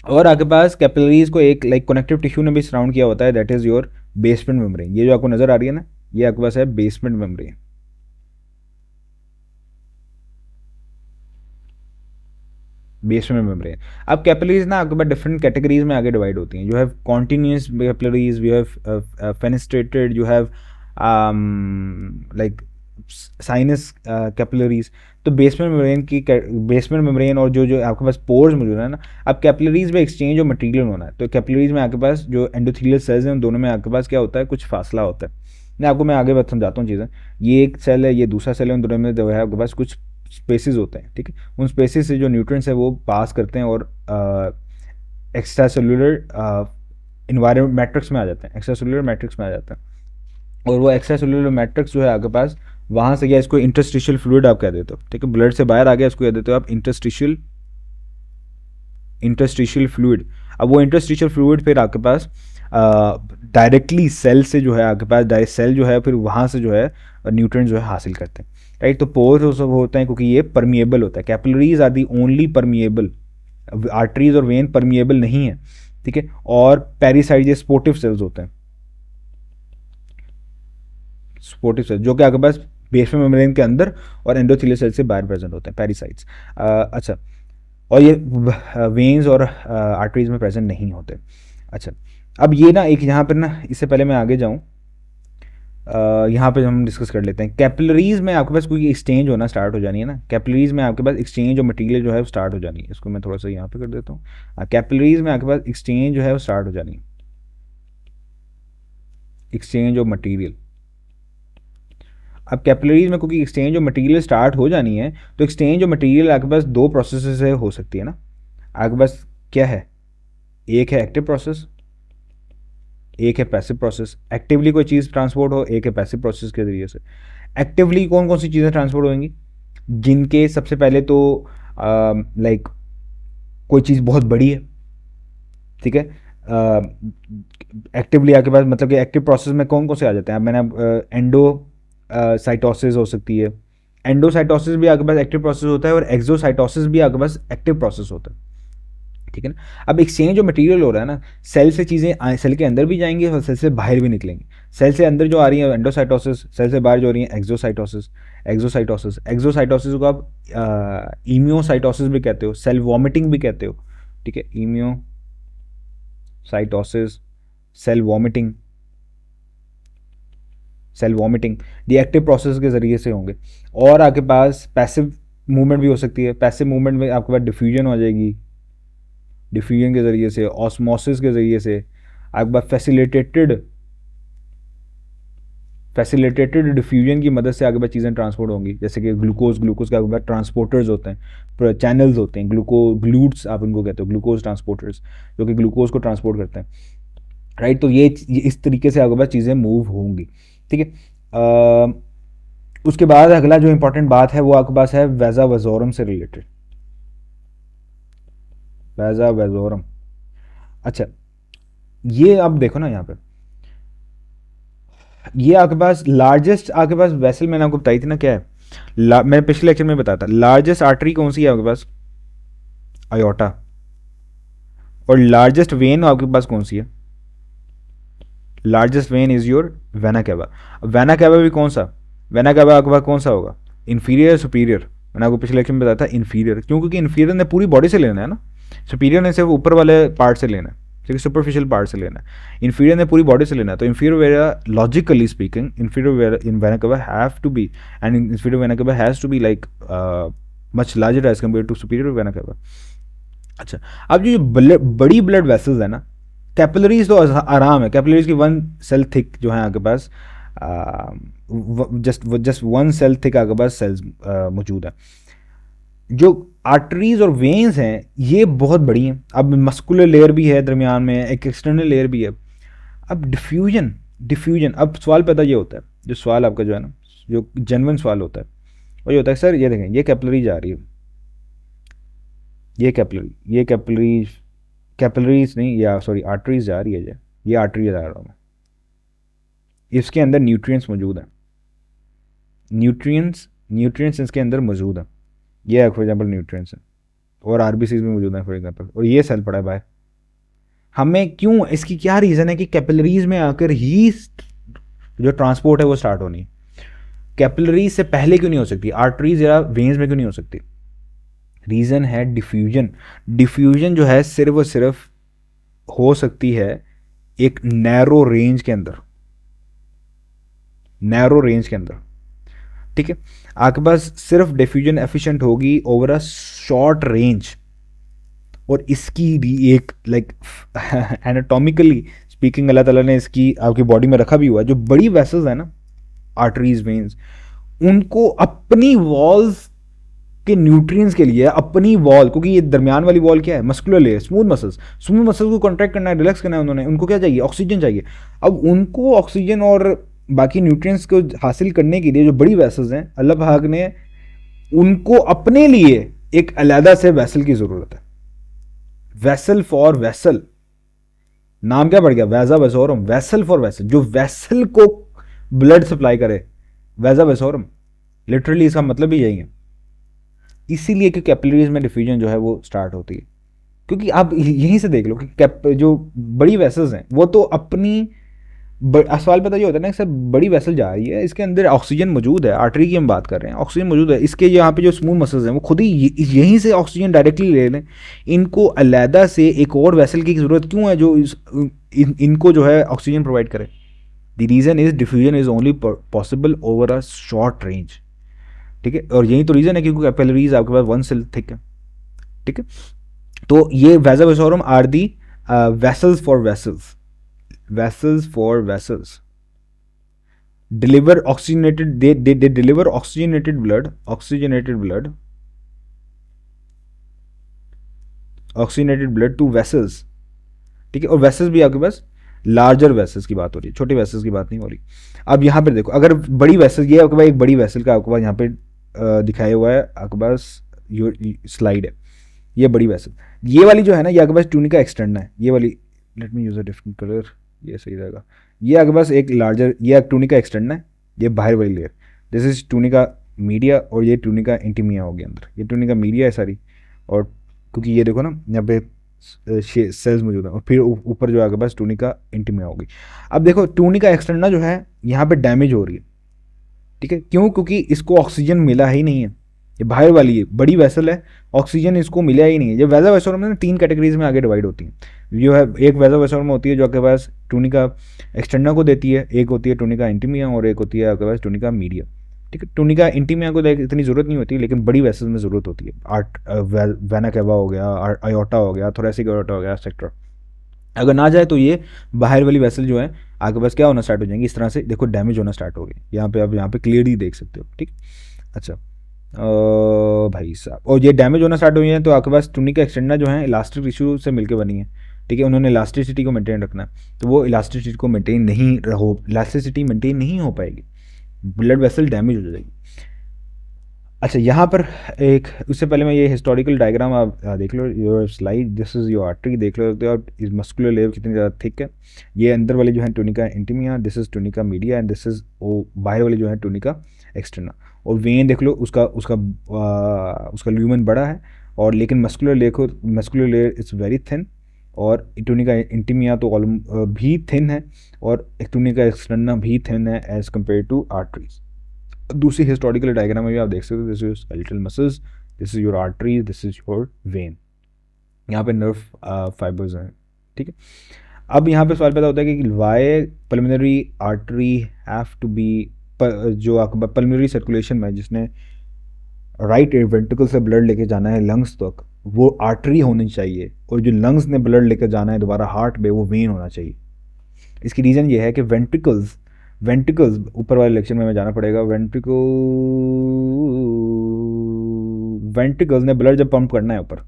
और आपके पास कैपिलरीज को एक लाइक कनेक्टिव टिश्यू ने भी सराउंड किया होता है, that is your basement membrane. ये जो आपको नजर आ रही है ना, ये आपके पास है बेसमेंट मेम्ब्रेन, बेसमेंट मेम्ब्रेन। अब कैपिलरीज ना आपके पास डिफरेंट कैटेगरीज में आगे डिवाइड होती हैं। You have continuous capillaries, you have fenestrated, you have like sinus capillaries. तो बेसमेंट मेम्ब्रेन की बेसमेंट मेम्ब्रेन और जो जो आपके पास पोर्स मौजूद है ना, अब कैपिलरीज में एक्सचेंज ऑफ मटेरियल होना है, तो कैपिलरीज में आपके पास जो एंडोथेलियल सेल्स हैं उन दोनों में आपके पास क्या होता है, कुछ फासला होता है। मैं आगे बात समझाता हूँ चीज़ें। ये एक सेल है, ये दूसरा सेल है, उन दोनों में जो है आपके पास कुछ स्पेसिस होते हैं, ठीक है। उन स्पेसिस से जो न्यूट्रिएंट्स है वो पास करते हैं और एक्स्ट्रा सेलुलर इन्वायरमेंट मैट्रिक्स में आ जाते हैं, एक्स्ट्रा सेलुलर मैट्रिक्स में आ जाते हैं। और वो एक्स्ट्रा सेलुलर मैट्रिक्स जो है आपके पास वहाँ से गया, इसको इंटरस्टिशियल फ्लूइड आप कह देते हो, ठीक है। ब्लड से बाहर आ गया, इसको कह देते हो आप इंटरस्टिशियल इंटरस्टिशियल फ्लूइड। अब वो इंटरस्टिशियल फ्लूइड फिर आपके पास डायरेक्टली सेल से जो है आपके पास डायरेक्ट सेल जो है फिर वहाँ से जो है न्यूट्रिएंट्स जो है हासिल करते हैं, राइट। तो पोर्स वो सब होते हैं क्योंकि ये परमिएबल होता है। Capillaries are the only permeable, arteries और वेन परमिएबल नहीं है, ठीक है। और पेरिसाइड ये स्पोर्टिव सेल्स होते हैं, स्पोर्टिव सेल्स जो कि आपके पास बेसमेंट मेम्ब्रेन के अंदर और एंडोथेलियल सेल से बाहर प्रेजेंट होते हैं, पेरिसाइड्स। अच्छा, और ये वेन्स और आर्टरीज में प्रेजेंट नहीं होते। अच्छा, अब ये ना एक यहाँ पर ना, इससे पहले मैं आगे जाऊँ, यहाँ पे हम डिस्कस कर लेते हैं। कैपिलरीज में आपके पास कोई एक्सचेंज होना स्टार्ट हो जानी है ना, कैपिलरीज में आपके पास एक्सचेंज और मटेरियल जो है वो स्टार्ट हो जानी है। इसको मैं थोड़ा सा यहाँ पे कर देता हूँ। कैपिलरीज में आपके पास एक्सचेंज जो है वो स्टार्ट हो जानी है, एक्सचेंज ऑफ मटेरियल। अब कैपिलरीज में क्योंकि एक्सचेंज ऑफ मटेरियल स्टार्ट हो जानी है, तो एक्सचेंज ऑफ मटेरियल आपके पास दो प्रोसेस से हो सकती है ना। आपके पास क्या है, एक है एक्टिव प्रोसेस, एक है पैसिव प्रोसेस। एक्टिवली कोई चीज़ ट्रांसपोर्ट हो, एक है पैसिव प्रोसेस के जरिए से। एक्टिवली कौन कौन सी चीज़ें ट्रांसपोर्ट होंगी, जिनके सबसे पहले तो लाइक कोई चीज़ बहुत बड़ी है, ठीक है। एक्टिवली आपके पास मतलब कि एक्टिव प्रोसेस में कौन कौन से आ जाते हैं, अब मैंने एंडो साइटोसिस हो सकती है, एंडोसाइटोसिस भी आपके पास एक्टिव प्रोसेस होता है, और एक्सोसाइटोसिस भी आपके पास एक्टिव प्रोसेस होता है, ठीक है ना। अब एक्सचेंज जो मटेरियल हो रहा है ना, सेल से चीज़ें सेल के अंदर भी जाएंगी और सेल से बाहर भी निकलेंगी। सेल से अंदर जो आ रही है एंडोसाइटोसिस, सेल से बाहर जो आ रही है एक्सोसाइटोसिस। एक्सोसाइटोसिस को आप इम्यूसाइटोसिस भी कहते हो, सेल वॉमिटिंग भी कहते हो, ठीक है। इम्यूसाइटोसिस, सेल वॉमिटिंग, सेल वॉमिटिंग ये एक्टिव प्रोसेस के ज़रिए से होंगे। और आपके पास पैसिव मूवमेंट भी हो सकती है। पैसिव मूवमेंट में आपके पास डिफ्यूजन हो जाएगी, डिफ्यूजन के ज़रिए से, ऑस्मोसिस के ज़रिए से, आपके पास फैसिलिटेटेड फैसिलिटेटेड डिफ्यूजन की मदद से आगे बाद चीज़ें ट्रांसपोर्ट होंगी, जैसे कि ग्लूकोज के आगे बाद ट्रांसपोर्टर्स होते हैं, चैनल्स होते हैं, ग्लूट्स आप इनको कहते हो, ग्लूकोज ट्रांसपोर्टर्स, जो कि ग्लूकोज को ट्रांसपोर्ट करते हैं, राइट। तो ये इस तरीके से आगे बाद चीज़ें मूव होंगी, ठीक है। उसके बाद अगला जो इंपॉर्टेंट बात है वो आपके पास है वैजा वजोरम से रिलेटेड, वैजा वजोरम। अच्छा, ये आप देखो ना यहाँ पे, ये आपके पास लार्जेस्ट आपके पास वेसल मैंने आपको बताई थी ना क्या है, मैं पिछले लेक्चर में बताया था लार्जेस्ट आर्टरी कौन सी है आपके पास, अयोटा। और लार्जेस्ट वेन आपके पास कौन सी है, largest when is your vena cava. Vena cava भी कौन सा, वेना कैवा आपके पास कौन सा होगा, इन्फीरियर सुपीरियर। मैंने आपको पिछले लेक्चर में बताया था इन्फीरियर, क्यों, क्योंकि इन्फीरियर ने पूरी बॉडी से लेना है ना, सुपीरियर ने सिर्फ ऊपर वाले पार्ट से लेना है, ठीक है, सुपरफिशियल पार्ट से लेना है, इन्फीरियर ने पूरी बॉडी से लेना है। तो inferior vena logically speaking inferior vena in vena cava have to be, and inferior vena cava has to be like much larger as compare to superior vena cava. अच्छा, अब जो बड़ी ब्लड वेसल्स है ना, कैपिलरीज तो आराम है, capillaries की वन सेल थिक जो है आपके पास, जस्ट वन सेल थिक आपके पास सेल्स मौजूद है। जो आर्टरीज और वेन्स हैं ये बहुत बड़ी हैं, अब मस्कुलर लेयर भी है दरमियान में, एक एक्सटर्नल लेयर भी है। अब डिफ्यूजन डिफ्यूजन अब सवाल पैदा ये होता है, जो सवाल आपका जो है ना, जो जेन्युइन सवाल होता है वो ये होता है, सर ये देखें ये कैपिलरी जा रही है, ये कैपिलरीज नहीं, या सॉरी आर्टरीज जा रही है, ये आर्टरी जा रहा हूँ, इसके अंदर न्यूट्रिएंट्स मौजूद हैं, न्यूट्रिएंट्स इसके अंदर मौजूद हैं, ये फॉर एग्जांपल न्यूट्रिएंट्स हैं, और आरबीसीज में मौजूद हैं फॉर एग्जांपल, और ये सेल पड़ा है बाय। हमें क्यों, इसकी क्या रीज़न है कि कैपिलरीज में आकर ही जो ट्रांसपोर्ट है वो स्टार्ट होनी है, कैपिलरीज से पहले क्यों नहीं हो सकती, आर्टरीज या वेन्स में क्यों नहीं हो सकती, रीज़न है डिफ्यूजन। डिफ्यूजन जो है सिर्फ और सिर्फ हो सकती है एक नैरो रेंज के अंदर, नैरो रेंज के अंदर, ठीक है। आपके पास सिर्फ डिफ्यूजन एफिशिएंट होगी ओवर अ शॉर्ट रेंज, और इसकी भी एक लाइक एनाटॉमिकली स्पीकिंग अल्लाह ताला ने इसकी आपकी बॉडी में रखा भी हुआ है। जो बड़ी वेसल्स है ना, आर्टरीज वेन्स, उनको अपनी वॉल्स के न्यूट्रिएंट्स के लिए अपनी वॉल, क्योंकि ये दरमियान वाली वॉल क्या है, मस्कुलर लेयर, स्मूथ मसल्स को कॉन्ट्रैक्ट करना है, रिलैक्स करना है उन्होंने, उनको क्या चाहिए, ऑक्सीजन चाहिए। अब उनको ऑक्सीजन और बाकी न्यूट्रिएंट्स को हासिल करने के लिए जो बड़ी वेसल्स हैं, अल्लाह पाक ने उनको अपने लिए एक अलहदा से वेसल की ज़रूरत है, वेसल फॉर वेसल, नाम क्या पड़ गया, वैजा वेसोरम, वेसल फॉर वेसल, जो वेसल को ब्लड सप्लाई करे, वैजा वेसोरम, लिटरली इसका मतलब ही यही है। इसीलिए कि कैपिलरीज में डिफ्यूजन जो है वो स्टार्ट होती है, क्योंकि आप यहीं से देख लो कि जो बड़ी वेसल्स हैं वो तो अपनी सवाल पता ये होता है ना, सर बड़ी वेसल जा रही है, इसके अंदर ऑक्सीजन मौजूद है, आर्टरी की हम बात कर रहे हैं, ऑक्सीजन मौजूद है, इसके यहाँ पे जो स्मूथ मसल्स हैं वो खुद ही यहीं से ऑक्सीजन डायरेक्टली ले लें, इनको अलहदा से एक और वेसल की ज़रूरत क्यों है जो इनको जो है ऑक्सीजन प्रोवाइड करे। The reason is diffusion is only possible over a short range, ठीक है, और यही तो रीज़न है क्योंकि कैपिलरीज आपके पास वन सेल थिक है, ठीक है। तो ये vasa vasorum are the vessels for vessels, vessels for vessels deliver oxygenated, they deliver oxygenated blood to vessels, ठीक है। और वेसल्स भी आपके पास लार्जर वेसल्स की बात हो रही है, छोटे वेसल्स की बात नहीं हो रही। अब यहाँ पर देखो, अगर बड़ी वेसल, ये आपके पास एक बड़ी वेसल का आपके पास यहाँ पे दिखाया हुआ है, आपके पास स्लाइड है, ये बड़ी वेसल, ये वाली जो है ना, ये आपके पास ट्यूनिका एक्सटर्ना है, ये वाली, let me use a different colour, ये सही रहेगा, ये आपके पास एक लार्जर, ये ट्यूनिका एक्सटर्ना है, ये बाहर वाली layer, this is tunica media, और ये ट्यूनिका इंटीमिया होगी अंदर, ये ट्यूनिका मीडिया है सारी, और क्योंकि ये देखो ना यहाँ पे सेल्स मौजूद है, और फिर ऊपर जो आपके पास ट्यूनिका इंटीमिया होगी। अब देखो ट्यूनिका एक्सटर्ना जो है यहाँ पे डैमेज हो रही है, ठीक है, क्यों, क्योंकि इसको ऑक्सीजन मिला ही नहीं है, ये बाहर वाली है बड़ी वेसल है, ऑक्सीजन इसको मिला ही नहीं है। ये वैजा वेसोरम में 3 कैटेगरीज में आगे डिवाइड होती हैं, जो है एक वैजा वेसोरम होती है जो आपके पास ट्यूनिका एक्सटर्ना को देती है, एक होती है ट्यूनिका इंटीमिया, और एक होती है आपके पास ट्यूनिका मीडिया, ठीक है। ट्यूनिका इंटीमिया को इतनी ज़रूरत नहीं होती, लेकिन बड़ी वेसल में ज़रूरत होती है, वेना कैवा हो गया, आयोटा हो गया, थोरेसिक आयोटा हो गया, एक्सेट्रा, अगर ना जाए तो ये बाहर वाली वेसल जो है आपके पास क्या होना स्टार्ट हो जाएंगी, इस तरह से देखो डैमेज होना स्टार्ट हो गई। यहाँ पे आप यहाँ पे क्लियरली देख सकते हो, ठीक। अच्छा भाई साहब, और ये डैमेज होना स्टार्ट हुई है तो आपके पास टूनिका एक्सटेंडर जो है इलास्टिक टिश्यू से मिलकर बनी है, ठीक है। उन्होंने इलास्टिसिटी को मेंटेन रखना है, तो वो इलास्टिसिटी मेंटेन नहीं हो पाएगी, ब्लड वेसल डैमेज हो जाएगी। अच्छा यहाँ पर एक, उससे पहले मैं ये हिस्टोरिकल डायग्राम आप देख लो, your slide, this is your artery, देख लो सकते हो आप इस मस्कुलर लेयर कितनी ज़्यादा थिक है। ये अंदर वाली जो है tunica intima, this is tunica media and this is वो बाहर वाली जो है टूनिका एक्सटर्ना। और वेन देख लो उसका उसका उसका ल्यूमन बड़ा है, और लेकिन muscular layer is very thin, और टूनिका इंटीमिया तो भी थिन है, और टूनिका एक्सटर्ना भी थिन है एज़ कम्पेयर टू आर्टरीज। दूसरी हिस्टोरिकल डायग्राम में भी आप देख सकते हो, this is skeletal muscles, this is your artery, this is your when, यहाँ पे नर्व फाइबर्स हैं, ठीक है। अब यहाँ पे सवाल पैदा होता है कि why pulmonary artery have to be, जो आपका पल्मोनरी सर्कुलेशन में जिसने राइट वेंट्रिकल से ब्लड लेके जाना है लंग्स तक, वो आर्टरी होनी चाहिए, और जो लंग्स ने ब्लड लेकर जाना है दोबारा हार्ट में, वो वेन होना चाहिए। इसकी रीज़न ये है कि वेंट्रिकल्स वेंट्रिकल्स ऊपर वाले लेक्चर में हमें जाना पड़ेगा, वेंट्रिकल्स ने ब्लड जब पंप करना है ऊपर,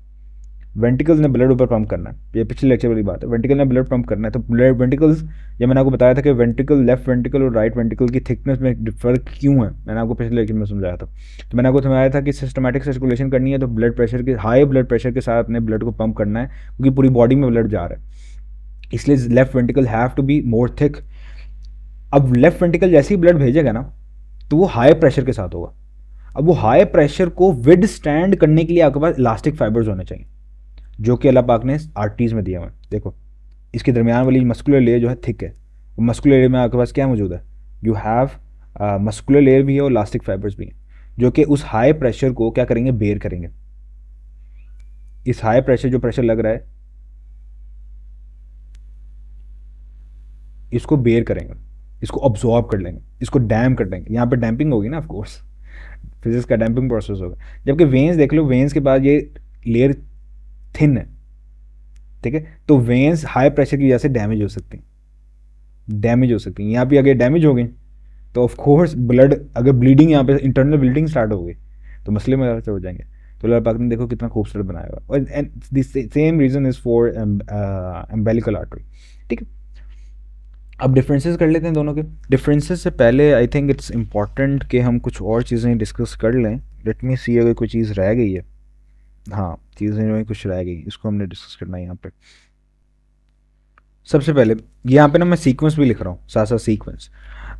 वेंट्रिकल्स ने ब्लड ऊपर पंप करना है, ये पिछले लेक्चर वाली बात है, वेंट्रिकल ने ब्लड पंप करना है, तो ब्लड वेंट्रिकल्स, ये मैंने आपको बताया था कि वेंट्रिकल, लेफ्ट वेंट्रिकल और राइट वेंट्रिकल की थिकनेस में फ़र्क क्यों है, मैंने आपको पिछले लेक्चर में समझाया था। तो मैंने आपको समझाया था कि सिस्टमैटिक सर्कुलेशन करनी है तो ब्लड प्रेशर के, हाई ब्लड प्रेशर के साथ अपने ब्लड को पंप करना है, क्योंकि पूरी बॉडी में ब्लड जा रहा है, इसलिए left ventricle have to be more thick. अब लेफ्ट वेंट्रिकल जैसे ही ब्लड भेजेगा ना, तो वो हाई प्रेशर के साथ होगा। अब वो हाई प्रेशर को विद स्टैंड करने के लिए आपके पास इलास्टिक फाइबर्स होने चाहिए, जो कि अल्लाह पाक ने आर्टरीज में दिया हुआ है। देखो इसके दरमियान वाली मस्कुलर लेयर जो है थिक है, मस्कुलर लेयर में आपके पास क्या मौजूद है, यू हैव मस्कुलर लेयर भी है और इलास्टिक फाइबर्स भी हैं, जो कि उस हाई प्रेशर को क्या करेंगे, बेयर करेंगे। इस हाई प्रेशर, जो प्रेशर लग रहा है, इसको बेयर करेंगे, इसको ऑब्जॉर्ब कर लेंगे, इसको डैम कर देंगे। यहाँ पे डैम्पिंग होगी ना, ऑफ कोर्स फिजिक्स का डैम्पिंग प्रोसेस होगा। जबकि वेन्स देख लो, वेन्स के बाद ये लेयर थिन है, ठीक है, तो वेन्स हाई प्रेशर की वजह से डैमेज हो सकती हैं। यहाँ पे अगर डैमेज हो गई तो ऑफ कोर्स ब्लड, अगर ब्लीडिंग, यहाँ पे इंटरनल ब्लीडिंग स्टार्ट हो गई तो मसले में हो जाएंगे। तो अल्लाह पाक ने देखो कितना खूबसूरत बनाया हुआ, और and this same reason is for umbilical artery, ठीक है। अब डिफरेंसेस कर लेते हैं दोनों के। डिफरेंसेस से पहले आई थिंक इट्स इम्पॉर्टेंट कि हम कुछ और चीज़ें डिस्कस कर लें। लेट मी सी अगर कोई चीज़ रह गई है। हाँ, चीज़ें जो है कुछ रह गई, इसको हमने डिस्कस करना है यहाँ पे। सबसे पहले यहाँ पे ना मैं सीक्वेंस भी लिख रहा हूँ, साथ साथ सीक्वेंस,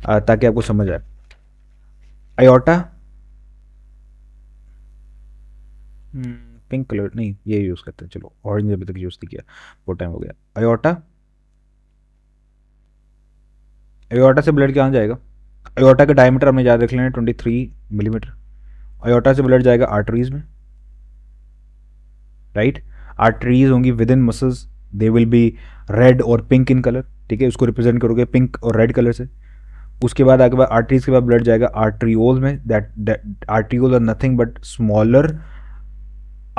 ताकि आपको समझ आए। अयोटा, पिंक कलर नहीं, ये यूज़ करते हैं, चलो ऑरेंज अभी तक यूज़ नहीं किया, वो टाइम हो गया। अयोटा, अयोटा से ब्लड कहाँ जाएगा, अयोटा का डायमीटर हमें याद रख लेना 23 मिलीमीटर। अयोटा से ब्लड जाएगा आर्टरीज में, राइट। आर्टरीज होंगी with in muscles, they will be red और पिंक इन कलर, ठीक है, उसको रिप्रेजेंट करोगे पिंक और रेड कलर से। उसके बाद आगे बाद आर्टरीज के बाद ब्लड जाएगा आर्ट्रियोल में, that arteriole are nothing but smaller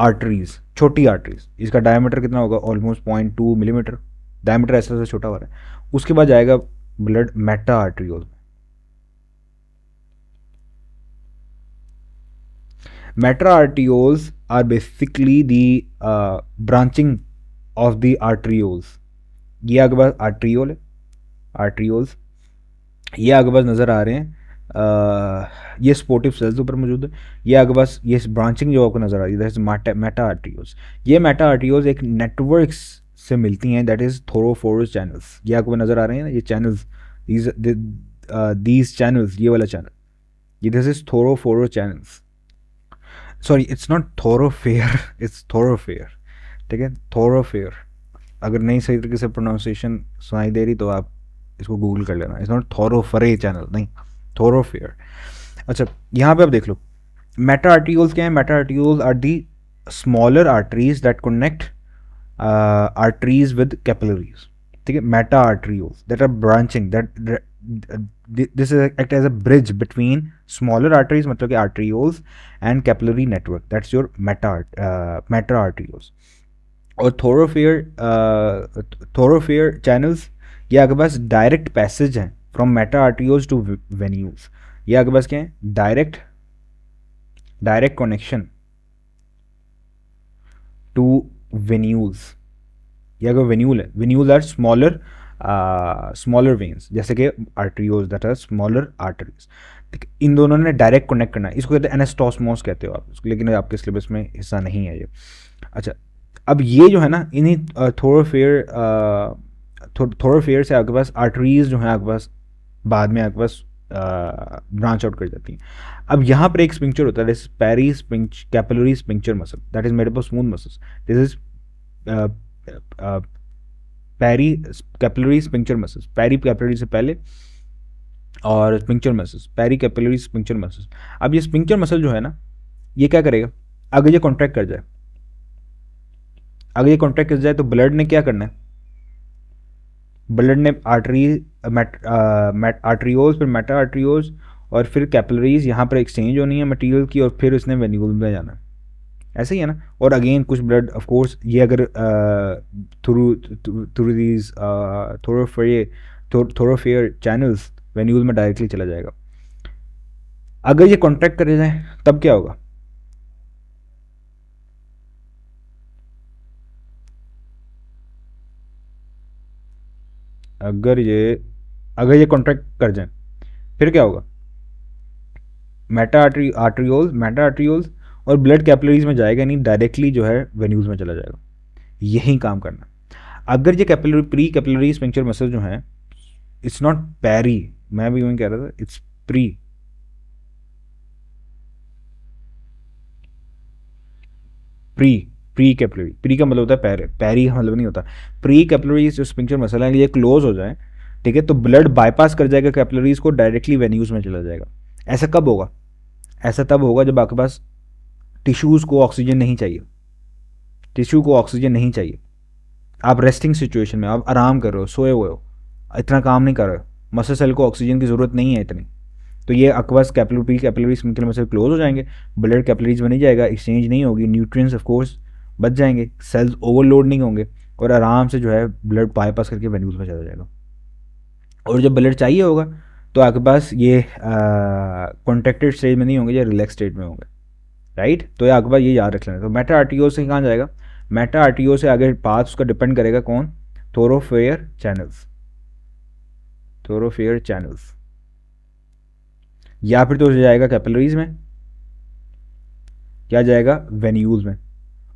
arteries, छोटी आर्टरीज। इसका डायमीटर कितना होगा, ऑलमोस्ट 0.2 मिलीमीटर, डायमीटर ऐसा ऐसा छोटा हो रहा है। उसके बाद जाएगा blood meta arteriole. Meta arterioles are basically the branching of the arterioles. ये आगे बाद आर्ट्रियोल है, आर्ट्रियोल्स ये आगे पास नज़र आ रहे हैं। ये स्पोर्टिव सेल्स ऊपर मौजूद है। ये आगे पास ये ब्रांचिंग जो आपको नज़र आ रही है मेटा आर्टियोस। ये मेटा आर्टियोस एक नेटवर्क्स से मिलती हैं, दैट इज़ थोरोफोरस चैनल्स। ये आपको नज़र आ रहे हैं ना, ये चैनल्स, दीज चैनल्स, ये वाला चैनल, ये this is thoroughfares channels. Sorry, it's not thoroughfare, it's thoroughfare, ठीक है, थोरोफेयर। अगर नहीं सही तरीके से प्रोनाउंसिएशन सुनाई दे रही तो आप इसको गूगल कर लेना। इट्स नॉट थोरोफरे चैनल, नहीं, थोरोफेयर। अच्छा, यहाँ पे आप देख लो, मेटा आर्टियोल्स क्या है। Meta arterioles are the smaller arteries that connect arteries with capillaries, ठीक है। Meta arterioles that are branching, that this is act as a bridge between smaller arteries, मतलब कि arterioles, and capillary network, that's your meta arterioles. और thoroughfare channels, ये आपके पास direct passage हैं from meta arterioles to venules. ये आपके पास क्या है? Direct direct connection to venules. या अगर वेन्यूल है, वेन्यूल आर स्मॉलर वेन्स, जैसे कि आर्टरियोज दैट आर स्मॉलर आर्टरीज। ठीक है, इन दोनों ने डायरेक्ट कनेक्ट करना है, इसको कहते हैं एनास्टोस्मोस कहते हो आप इसको, लेकिन आपके सिलेबस में हिस्सा नहीं है ये। अच्छा, अब ये जो है ना, इन्हीं थोरोफेयर से आपके पास आर्टरीज जो है आपके पास बाद में आपके पास ब्रांच आउट कर जाती हैं। अब यहाँ पर एक स्पिंक्चर होता है, this peri capillary sphincter muscle that is made up of smooth muscles. This is peri capillary sphincter muscles, peri capillary से पहले, और sphincter muscles, peri capillary sphincter muscles. अब ये स्पिंक्चर मसल जो है ना, ये क्या करेगा? अगर ये कॉन्ट्रैक्ट कर जाए, अगर ये कॉन्ट्रैक्ट कर जाए तो ब्लड ने क्या करना है? ब्लड ने आर्टरियोज, फिर मेटा आर्टरियोज, और फिर कैपिलरीज यहाँ पर एक्सचेंज होनी है मटेरियल की, और फिर उसने वेन्यूल में जाना है। ऐसे ही है ना। और अगेन कुछ ब्लड ऑफ कोर्स ये अगर through through these thoroughfare channels venule में डायरेक्टली चला जाएगा। अगर ये कॉन्ट्रैक्ट करे जाए तब क्या होगा? अगर ये कॉन्ट्रैक्ट कर जाए फिर क्या होगा? मेटा आर्ट्रियोल्स और ब्लड कैपिलरीज में जाएगा नहीं, डायरेक्टली जो है वेन्यूज में चला जाएगा। यही काम करना। अगर ये capillary pre capillary sphincter muscle जो है, इट्स नॉट पैरी, मैं भी वही कह रहा था, it's pre pre pre capillary. Pre का मतलब होता है पैर, पैरी का मतलब नहीं होता। प्री कैपिलरी जो स्पिंक्चर मसल है ये क्लोज हो जाए, ठीक है, तो ब्लड बाईपास कर जाएगा कैपिलरीज को, डायरेक्टली वेन्यूज में चला जाएगा। ऐसा कब होगा? ऐसा तब होगा जब आपके पास टिश्यूज़ को ऑक्सीजन नहीं चाहिए। टिश्यू को ऑक्सीजन नहीं चाहिए, आप रेस्टिंग सिचुएशन में, आप आराम कर रहे हो, सोए हुए हो, इतना काम नहीं कर रहे हो, मसल सेल को ऑक्सीजन की ज़रूरत नहीं है इतनी, तो ये अक्वस capillary capillary sphincter muscle close हो जाएंगे, ब्लड कैपिलरीज में नहीं जाएगा, एक्सचेंज नहीं होगी, न्यूट्रिएंट्स ऑफ कोर्स बच जाएंगे, सेल्स ओवरलोड नहीं होंगे, और आराम से जो है ब्लड बाईपास करके वेन्यूज में चला जाएगा। और जब ब्लड चाहिए होगा तो आपके पास ये कॉन्ट्रैक्टेड स्टेज में नहीं होंगे, या रिलैक्स स्टेट में होंगे, राइट। तो ये आपके पास ये याद रख लेना। तो मेटा आर्टियो से कहाँ जाएगा? मेटा आर्टियो से आगे पाथ उसका डिपेंड करेगा कौन? थोरोफेयर चैनल्स, थोरोफेयर चैनल्स, या फिर तो जाएगा कैपिलरीज में, क्या जाएगा? वेन्यूल्स में।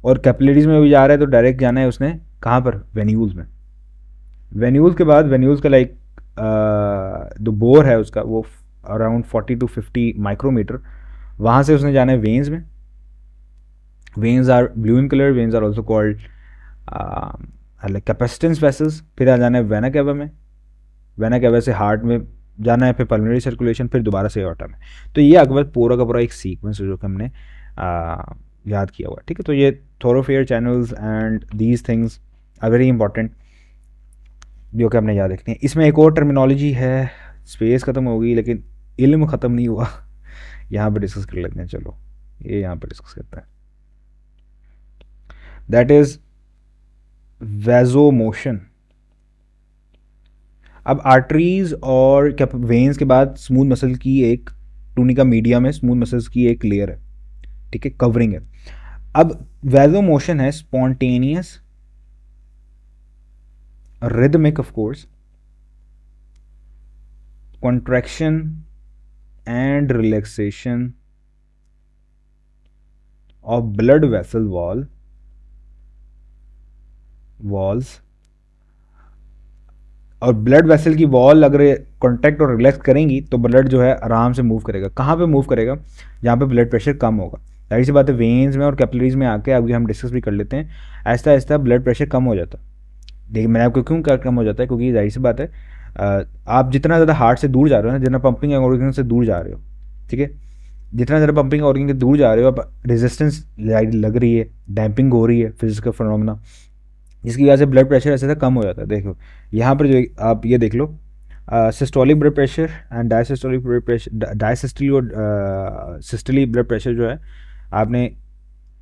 और कैपिलरीज में भी जा रहा है तो डायरेक्ट जाना है उसने कहाँ पर? वेन्यूल्स में। वेन्यूल्स के बाद, वेन्यूल्स का लाइक जो बोर है उसका वो अराउंड 40 to 50 माइक्रोमीटर, वहाँ से उसने जाना है वेन्स में। Veins are blue in colour, veins are also called like capacitance vessels. फिर आ जाना है वेना कैवा में, वेना कैवा से हार्ट में जाना है, फिर पल्मोनरी सर्कुलेशन, फिर दोबारा से एओर्टा में। तो ये आपके पास पूरा का पूरा एक सीक्वेंस है जो कि हमने याद किया हुआ, ठीक है। तो ये thoroughfare channels and these things are very important, जो कि हमने याद रखनी है। इसमें एक और टर्मिनोलॉजी है, स्पेस ख़त्म हो गई लेकिन इल्म ख़त्म नहीं हुआ। यहाँ पर डिस्कस कर लेते हैं, चलो ये यहाँ पर डिस्कस करते हैं। That is vasomotion. अब आर्टरीज और वेन्स के बाद स्मूथ मसल की एक टूनिका मीडिया में स्मूथ मसल्स की एक लेयर है, ठीक है, कवरिंग है। अब वैजो मोशन है spontaneous, rhythmic of course, contraction and relaxation of blood vessel walls. और ब्लड वेसल की वॉल अगर कॉन्टैक्ट और रिलैक्स करेंगी तो ब्लड जो है आराम से मूव करेगा। कहाँ पे मूव करेगा? जहाँ पे ब्लड प्रेशर कम होगा। जाहिर सी बात है, वेन्स में और कैपिलरीज में आके अभी हम डिस्कस भी कर लेते हैं, ऐसा ऐसा ब्लड प्रेशर कम हो जाता है। देखिए मैंने आपको क्यों कम हो जाता है, क्योंकि जाहिर सी बात है आप जितना ज़्यादा हार्ट से दूर जा रहे हो ना, जितना पंपिंग ऑर्गन से दूर जा रहे हो, ठीक है, जितना ज़्यादा पंपिंग ऑर्गन के दूर जा रहे हो, आप रेजिस्टेंस लग रही है, डैम्पिंग हो रही है, फिजिकल फिनोमेना, जिसकी वजह से ब्लड प्रेशर ऐसे कम हो जाता है। देखो यहाँ पर जो आप ये देख लो, systolic blood pressure and diastolic blood pressure, diastole और सिस्टली ब्लड प्रेशर जो है, आपने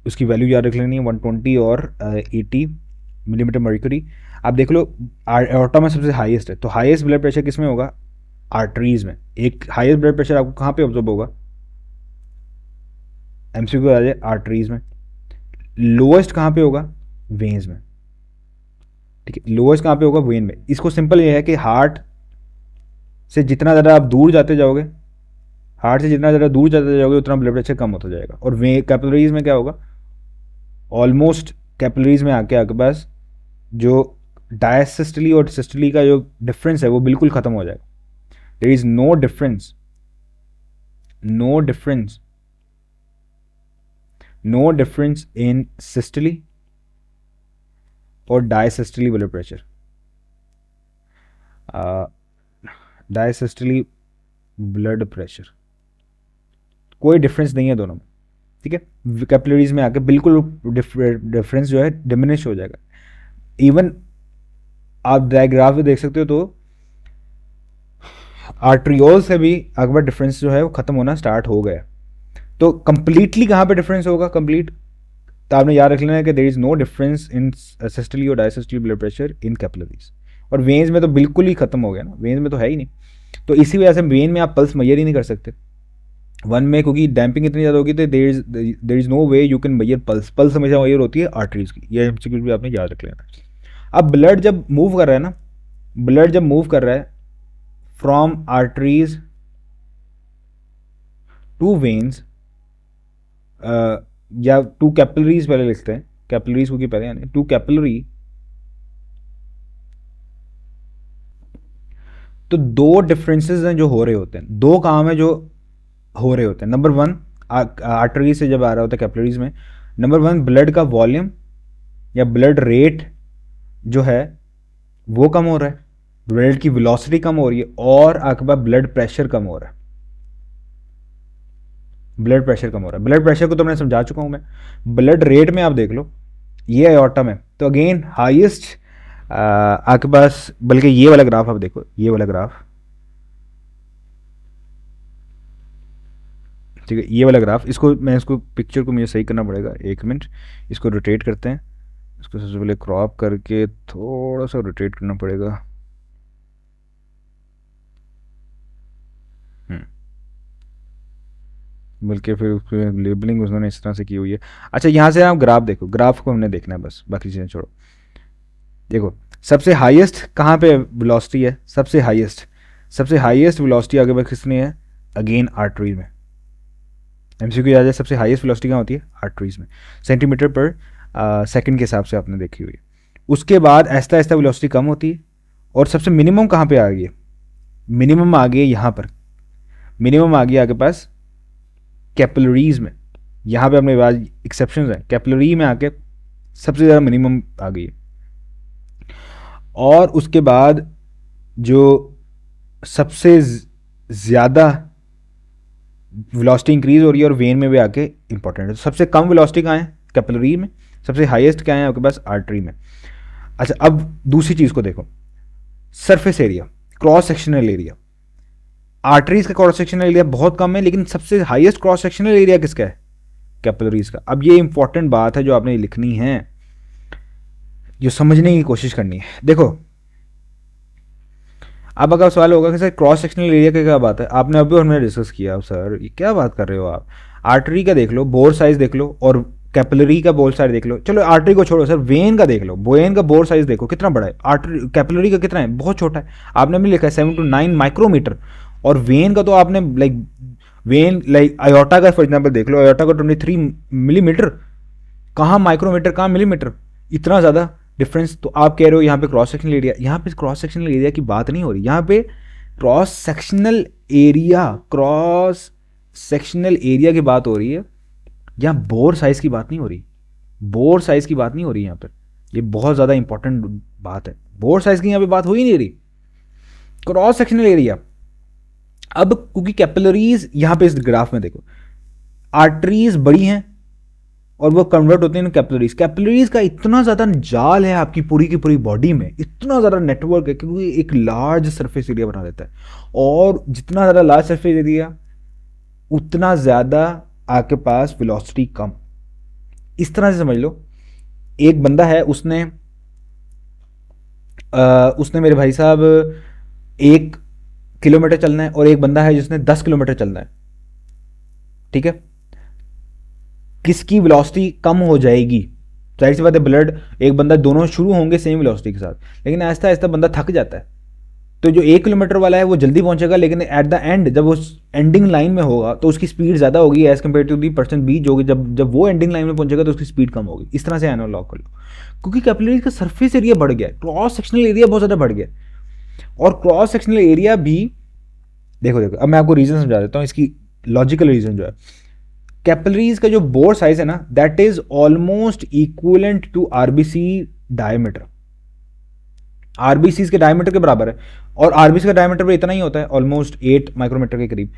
उसकी वैल्यू याद रख लेनी है, 120 और 80 मिलीमीटर मर्क्यूरी। आप देख लो एओर्टा में सबसे हाईएस्ट है, तो हाईएस्ट ब्लड प्रेशर किस में होगा? आर्टरीज में। एक हाईएस्ट ब्लड प्रेशर आपको कहाँ पे ऑब्जर्व होगा? एमसीक्यू आ जाए आर्टरीज में। लोएस्ट कहाँ पे होगा? वेन्स में। ठीक है, लोएस्ट कहाँ पे होगा? वेन में। इसको सिंपल ये है कि हार्ट से जितना ज़्यादा आप दूर जाते जाओगे, हार्ट से जितना ज़्यादा दूर जाते जाओगे उतना ब्लड प्रेशर कम होता जाएगा। और वे कैपिलरीज में क्या होगा? ऑलमोस्ट कैपिलरीज में आके आपके पास जो डायसिस्टली और सिस्टली का जो डिफरेंस है वो बिल्कुल खत्म हो जाएगा। There is no difference, no difference, no difference in systolic और diastolic blood pressure. Diastolic blood pressure कोई डिफरेंस नहीं है दोनों में। ठीक है, कैपिलरीज में आके बिल्कुल डिफरेंस जो है डिमिनिश हो जाएगा। इवन आप डायग्राफ में देख सकते हो तो आर्ट्रियोल से भी अकबर डिफरेंस जो है वो खत्म होना स्टार्ट हो गया। तो कंप्लीटली कहाँ पे डिफरेंस होगा? कंप्लीट तो आपने याद रख लेना है कि there is no difference in systolic और diastolic blood pressure in capillaries. और वेन्स में तो बिल्कुल ही खत्म हो गया ना, वेन्स में तो है ही नहीं। तो इसी वजह से वेन में आप पल्स मेजर ही नहीं कर सकते वन में, क्योंकि डैम्पिंग इतनी ज़्यादा होगी तो there is no way you can measure pulse. Pulse हमेशा मेजर होती है आर्टरीज की, ये एमसीक्यू भी आपने याद रख लेना। अब ब्लड जब मूव कर रहा है ना, ब्लड जब मूव कर रहा है फ्रॉम आर्टरीज टू वेन्स या टू कैपिलरीज पहले लिखते हैं, कैपिलरीज क्योंकि पहले यानी टू कैपिलरी, तो दो डिफरेंसेस हैं जो हो रहे होते हैं, दो काम है जो हो रहे होते हैं। नंबर वन, आर्टरी से जब आ रहा होता है कैपिलरीज में, नंबर वन ब्लड का वॉल्यूम या ब्लड रेट जो है वो कम हो रहा है, ब्लड की वेलोसिटी कम हो रही है, और आपके पास ब्लड प्रेशर कम हो रहा है। ब्लड प्रेशर कम हो रहा है, ब्लड प्रेशर को तो मैं समझा चुका हूं मैं। ब्लड रेट में आप देख लो, ये एओर्टा में तो अगेन हाईएस्ट आपके पास, बल्कि ये वाला ग्राफ आप देखो, ये वाला ग्राफ, ठीक है, ये वाला ग्राफ, इसको मैं इसको पिक्चर को मुझे सही करना पड़ेगा, एक मिनट। इसको रोटेट करते हैं, इसको सबसे पहले क्रॉप करके थोड़ा सा रोटेट करना पड़ेगा। बल्कि फिर उसकी लेबलिंग उन्होंने इस तरह से की हुई है। अच्छा, यहाँ से आप ग्राफ देखो, ग्राफ को हमने देखना है बस, बाकी चीज़ें छोड़ो। देखो सबसे हाईएस्ट कहाँ पे वेलोसिटी है? सबसे हाईएस्ट वेलोसिटी आगे बस किसने है? अगेन आर्टरीज में। एमसीक्यू याद है, सबसे हाईएस्ट वेलोसिटी कहाँ होती है? आर्टरीज में, सेंटीमीटर पर सेकंड के हिसाब से आपने देखी हुई है। उसके बाद ऐसा ऐसा वेलोसिटी कम होती है, और सबसे मिनिमम कहाँ पे आ गई है? मिनिमम आ गई है यहाँ पर, मिनिमम आ गया आपके पास कैपिलरीज में। यहाँ पे अपने पास एक्सेप्शन है, कैपिलरी में आके सबसे ज़्यादा मिनिमम आ गई है। और उसके बाद जो सबसे ज़्यादा वेलोसिटी इंक्रीज हो रही है और वेन में भी आके इंपॉर्टेंट है। तो सबसे कम वेलोसिटी कहाँ है? कैपिलरी में। सबसे हाईएस्ट क्या है आपके पास? आर्टरी में। अच्छा, अब दूसरी चीज़ को देखो, surface area, cross sectional area. Arteries का क्रॉस सेक्शनल एरिया बहुत कम है, लेकिन सबसे हाईएस्ट क्रॉस सेक्शनल एरिया किसका है? कैपिलरीज का। अब ये इंपॉर्टेंट बात है जो आपने लिखनी है, जो समझने की कोशिश करनी है। देखो अब अगर सवाल होगा कि सर क्रॉस सेक्शनल एरिया की क्या बात है, आपने अभी हमने डिस्कस किया, सर ये क्या बात कर रहे हो आप? आर्टरी का देख लो, बोर साइज देख लो, और कैपिलरी का बोर साइज देख लो। चलो आर्टरी को छोड़ो सर, वेन का देख लो, वेन का बोर साइज देखो कितना बड़ा है, आर्टरी कैपिलरी का कितना है? बहुत छोटा है। आपने भी लिखा है 7 to 9 माइक्रोमीटर, और वेन का तो आपने वेन अयोटा का फॉर एग्जाम्पल देख लो, अयोटा का 23 मिलीमीटर, कहाँ माइक्रोमीटर कहाँ मिलीमीटर, इतना ज़्यादा डिफरेंस। तो आप कह रहे हो यहाँ पे क्रॉस सेक्शनल एरिया, यहाँ पे क्रॉस सेक्शनल एरिया की बात नहीं हो रही, यहाँ पे क्रॉस सेक्शनल एरिया की बात हो रही है। यहाँ बोर साइज की बात नहीं हो रही, बोर साइज की बात नहीं हो रही यहाँ पर। ये बहुत ज़्यादा इंपॉर्टेंट बात है, बोर साइज की यहाँ पे बात हो ही नहीं रही, क्रॉस सेक्शनल एरिया। अब क्योंकि कैपिलरीज यहाँ पे इस ग्राफ में देखो, आर्टरीज बड़ी हैं और वो कन्वर्ट होते हैं कैपिलरीज। कैपिलरीज का इतना ज़्यादा जाल है आपकी पूरी की पूरी बॉडी में, इतना ज़्यादा नेटवर्क है, क्योंकि एक लार्ज सरफेस एरिया बना देता है, और जितना ज़्यादा लार्ज सरफेस एरिया उतना ज़्यादा आपके पास वेलोसिटी कम। इस तरह से समझ लो, एक बंदा है, उसने उसने मेरे भाई साहब 1 किलोमीटर चलना है और एक बंदा है जिसने 10 किलोमीटर चलना है, ठीक है, किसकी वेलोसिटी कम हो जाएगी? जाहिर सी बात है, ब्लड, एक बंदा, दोनों शुरू होंगे सेम वेलोसिटी के साथ, लेकिन आहिस्ता आहिस्ता बंदा थक जाता है। तो जो 1 किलोमीटर वाला है वो जल्दी पहुंचेगा, लेकिन एट द एंड जब वो एंडिंग लाइन में होगा तो उसकी स्पीड ज़्यादा होगी as compare to the person B, जो जब जब वो एंडिंग लाइन में पहुंचेगा तो उसकी स्पीड कम होगी। इस तरह से एनालॉग कर लो, क्योंकि कैपिलरीज का सरफेस एरिया बढ़ गया, क्रॉस सेक्शनल एरिया बहुत ज़्यादा बढ़ गया। और क्रॉस सेक्शनल एरिया भी, देखो देखो, अब मैं आपको रीज़न समझा देता हूँ इसकी, लॉजिकल रीज़न जो है, कैपिलरीज का जो बोर साइज है ना, that is almost equivalent to RBC diameter. RBC के डायमीटर के बराबर है, और आरबीसी का डायमीटर भी इतना ही होता है, ऑलमोस्ट 8 माइक्रोमीटर के करीब।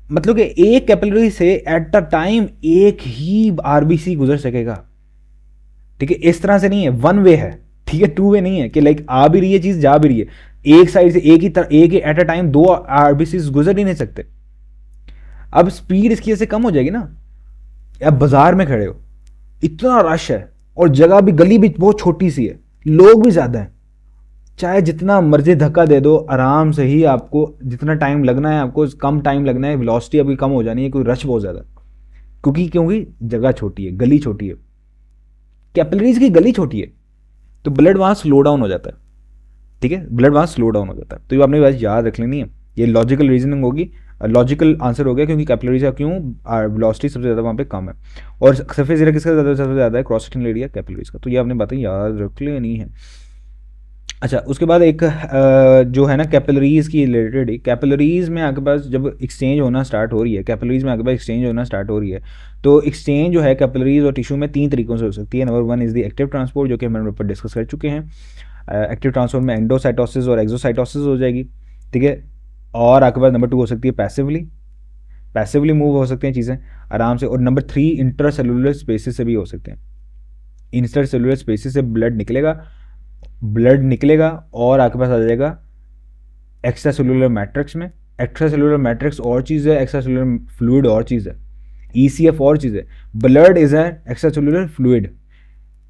मतलब कि एक कैपिलरी से एट द टाइम एक ही आरबीसी गुजर सकेगा, ठीक है। इस तरह से नहीं है, वन वे है, ठीक है, टू वे नहीं है कि लाइक आ भी रही है चीज, जा भी रही है। एक साइड से एक ही एट अ टाइम दो आरबीसी गुजर ही नहीं सकते। अब स्पीड इसकी वजह से कम हो जाएगी ना। आप बाजार में खड़े हो, इतना रश है, और जगह भी, गली भी बहुत छोटी सी है, लोग भी ज़्यादा हैं, चाहे जितना मर्जी धक्का दे दो, आराम से ही आपको जितना टाइम लगना है, आपको कम टाइम लगना है, वेलोसिटी अभी कम हो जानी है, कोई रश बहुत ज़्यादा, क्योंकि जगह छोटी है, गली छोटी है, कैपिलरीज की गली छोटी है, तो ब्लड वहाँ स्लो डाउन हो जाता है, ठीक है, ब्लड वहाँ स्लो डाउन हो जाता है। तो ये आपने बात याद रख लेनी है, ये लॉजिकल रीजनिंग होगी, लॉजिकल आंसर हो गया, क्योंकि कैपिलरीज का क्यों वेलोसिटी सबसे ज़्यादा वहाँ पे कम है, और सरफेस एरिया किसका ज़्यादा, सबसे ज़्यादा है क्रॉस सेक्शनल एरिया कैपिलरीज का। तो ये आपने बातें याद रख लेनी है। अच्छा, उसके बाद एक जो है ना कैपिलरीज की रिलेटेड ही, कैपिलरीज में आपके पास जब एक्सचेंज होना स्टार्ट हो रही है, कैपिलरीज में आपके पास एक्सचेंज होना स्टार्ट हो रही है, तो एक्सचेंज जो है कैपिलरीज और टिश्यू में 3 तरीकों से हो सकती है। Number 1 is the active transport, जो कि हम ऊपर डिस्कस कर चुके हैं। एक्टिव ट्रांसपोर्ट में एंडोसाइटोसिस और एक्सोसाइटोसिस हो जाएगी, ठीक है। और आपके पास नंबर 2 हो सकती है पैसिवली, पैसिवली मूव हो सकती हैं चीज़ें आराम से। और नंबर 3 इंटरसेलुलर स्पेसिस से भी हो सकते हैं। इंटरसेलुलर स्पेसिस से ब्लड निकलेगा और आपके पास आ जाएगा एक्स्ट्रा सेलुलर मैट्रिक्स में। एक्स्ट्रा सेलुलर मैट्रिक्स और चीज़ है, एक्स्ट्रा सेलुलर फ्लूइड और चीज़ है, ईसीएफ और चीज़ है। ब्लड इज है एक्स्ट्रा सेलुलर फ्लूइड।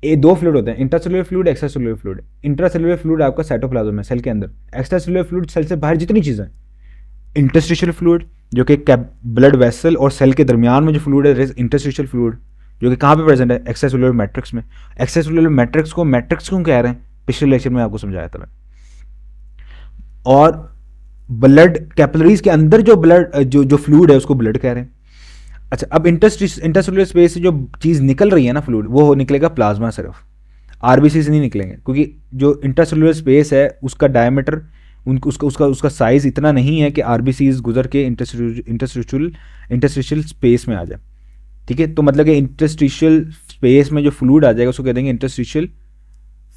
ये दो फ्लूइड होते हैं, intracellular fluid, extra cellular fluid. Intracellular fluid आपका साइटोप्लाज्म है, सेल के अंदर। एक्स्ट्रा सेलुलर फ्लूइड सेल से बाहर जितनी चीज़ें, इंटरस्टिशियल फ्लूइड जो कि ब्लड वेसल और सेल के दरमियान में जो फ्लूइड है, इंटरस्टिशियल फ्लूइड, जो कि कहाँ पे प्रेजेंट है, एक्स्ट्रा सेलुलर मैट्रिक्स में। एक्स्ट्रा सेलुलर मैट्रिक्स को मैट्रिक्स क्यों कह रहे हैं, पिछले लेक्चर में आपको समझाया था मैं। और ब्लड कैपिलरीज के अंदर जो ब्लड जो फ्लूइड है उसको ब्लड कह रहे हैं। अच्छा, अब इंटरसेलुलर स्पेस से जो चीज़ निकल रही है ना, फ्लूइड, वो निकलेगा प्लाज्मा सिर्फ, आरबीसी से नहीं निकलेंगे, क्योंकि जो इंटरसेलुलर स्पेस है उसका डायमीटर, उसका साइज इतना नहीं है कि आरबीसी गुजर के इंटरस्टिशियल स्पेस में आ जाए, ठीक है। तो मतलब कि इंटरस्टिशियल स्पेस में जो फ्लूइड आ जाएगा उसको कह देंगे इंटरस्टिशियल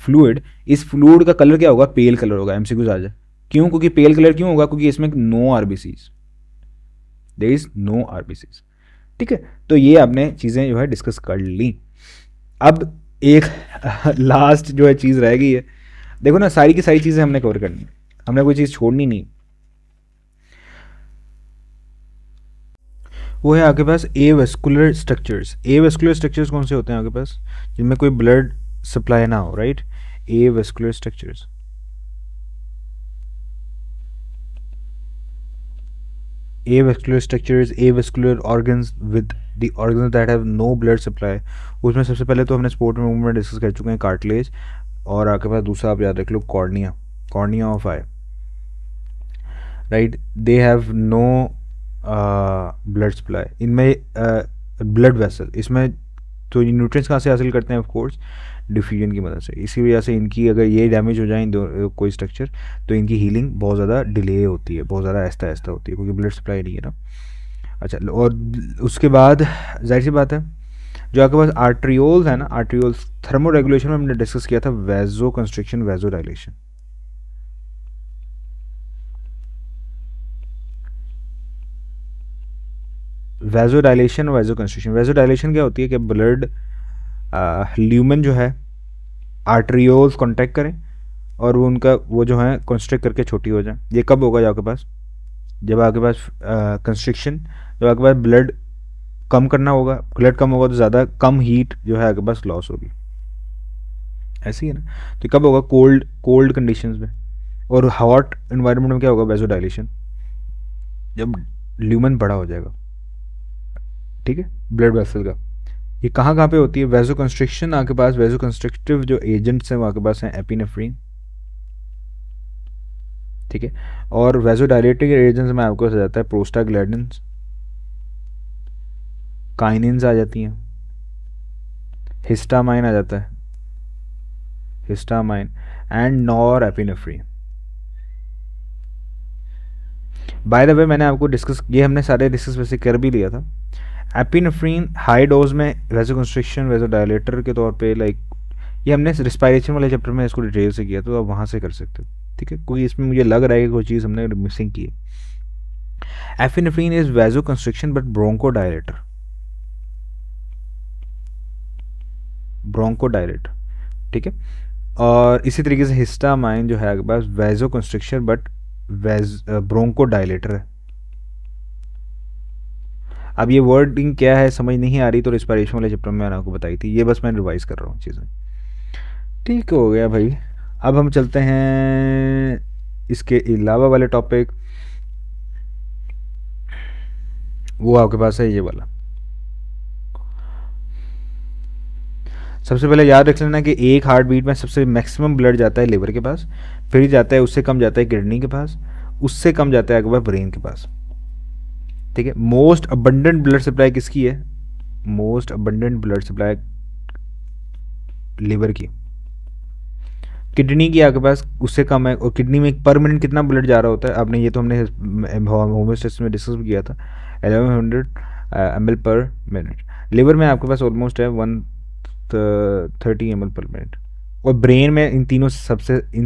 फ्लूइड। इस फ्लूइड का कलर क्या होगा, पेल कलर होगा, एमसीक्यूज आ जाए। क्यों, क्योंकि पेल कलर क्यों होगा, क्योंकि इसमें no RBCs, there is no RBCs, ठीक है। तो ये आपने चीज़ें जो है डिस्कस कर ली। अब एक लास्ट जो है चीज़ रह गई है, देखो ना, सारी की सारी चीज़ें हमने कवर करनी है, हमने कोई चीज़ छोड़नी नहीं। वो है आपके पास ए वेस्कुलर स्ट्रक्चर्स। ए वेस्कुलर स्ट्रक्चर्स कौन से होते हैं आपके पास, जिनमें कोई ब्लड सप्लाई ना हो, right. Avascular structures, avascular structures, avascular organs with the organs that have no blood supply। उसमें सबसे पहले तो हमने स्पोर्ट मूवमेंट में डिस्कस कर चुके हैं कार्टिलेज, और आपके पास दूसरा आप याद रख लो cornea, cornea of eye, right. They have no blood supply. इनमें ब्लड वेसल, इसमें तो ये न्यूट्रिएंट्स कहाँ से हासिल करते हैं, ऑफ कोर्स डिफ्यूजन की मदद से। इसी वजह से इनकी अगर ये डैमेज हो जाए कोई स्ट्रक्चर, तो इनकी हीलिंग बहुत ज़्यादा डिले होती है, बहुत ज़्यादा आहिस्ता आहिस्ता होती है, क्योंकि ब्लड सप्लाई नहीं है ना। अच्छा, और उसके बाद जाहिर सी बात है, जो आपके पास आर्ट्रियोल्स है ना, आर्ट्रियोल्स, थर्मो रेगुलेशन में हमने डिस्कस किया था vasoconstriction, vasodilation. Vasodilation, vasoconstriction. Vasodilation क्या होती है कि ब्लड ल्यूमन जो है आर्ट्रियोल्स कॉन्टैक्ट करें और वो उनका वो जो है कंस्ट्रिक्ट करके छोटी हो जाए। ये कब होगा आपके पास, जब आपके पास कंस्ट्रिक्शन, जब आपके पास ब्लड कम करना होगा, ब्लड कम होगा तो ज़्यादा कम हीट जो है आपके पास लॉस होगी। ऐसे ही है ना। तो कब होगा? कोल्ड कोल्ड कंडीशंस में। और हॉट इन्वायरमेंट में क्या होगा? वेजोडाइलेशन, जब ल्यूमन बड़ा हो जाएगा, ठीक है, ब्लड वेसल का। ये कहाँ कहाँ पे होती है? वेजो कंस्ट्रिक्शन आपके पास, वेजो कंस्ट्रक्टिव जो एजेंट्स हैं वो आपके पास हैं एपिनेफ्रीन, ठीक है। और वेजो डायलेटिक एजेंट्स में आपको आ जाता है प्रोस्टाग्लैंडिन्स, काइनिन्स आ जाती हैं, हिस्टामाइन आ जाता है, histamine and nor epinephrine. By the way मैंने आपको डिस्कस, ये हमने सारे डिस्कस वैसे कर भी लिया था। एपिनेफ्रीन हाई डोज में वेजो कंस्ट्रिक्शन, वेजो डायलेटर के तौर पे, लाइक ये हमने रिस्पायरेशन वाले चैप्टर में इसको डिटेल से किया, तो आप वहाँ से कर सकते हो, ठीक है। कोई इसमें मुझे लग रहा है कि कोई चीज़ हमने मिसिंग की है। Epinephrine is vasoconstriction but bronchodilator, bronchodilator, ठीक है। और इसी तरीके से हिस्टामाइन जो है आपके पास vasoconstriction but vaso bronchodilator है। अब ये वर्डिंग क्या है समझ नहीं आ रही, तो रिस्पायरेशन वाले चैप्टर में मैंने आपको बताई थी, ये बस मैं रिवाइज कर रहा हूँ चीज़ें। ठीक हो गया भाई। अब हम चलते हैं इसके अलावा वाले टॉपिक, वो आपके पास है ये वाला। सबसे पहले याद रख लेना कि एक हार्ट बीट में सबसे मैक्सिमम ब्लड जाता है लिवर के पास, फिर जाता है, उससे कम जाता है किडनी के पास, उससे कम जाता है आपके पास ब्रेन के पास, ठीक है। मोस्ट अबंडेंट ब्लड सप्लाई किसकी है? Most abundant blood supply liver की। किडनी की आपके पास उससे कम है, और किडनी में पर मिनट कितना ब्लड जा रहा होता है आपने, ये तो हमने होमोस्टेसिस में डिस्कस भी किया था, 1100 ml पर मिनट। लिवर में आपके पास ऑलमोस्ट है 130 ml पर मिनट। और ब्रेन में इन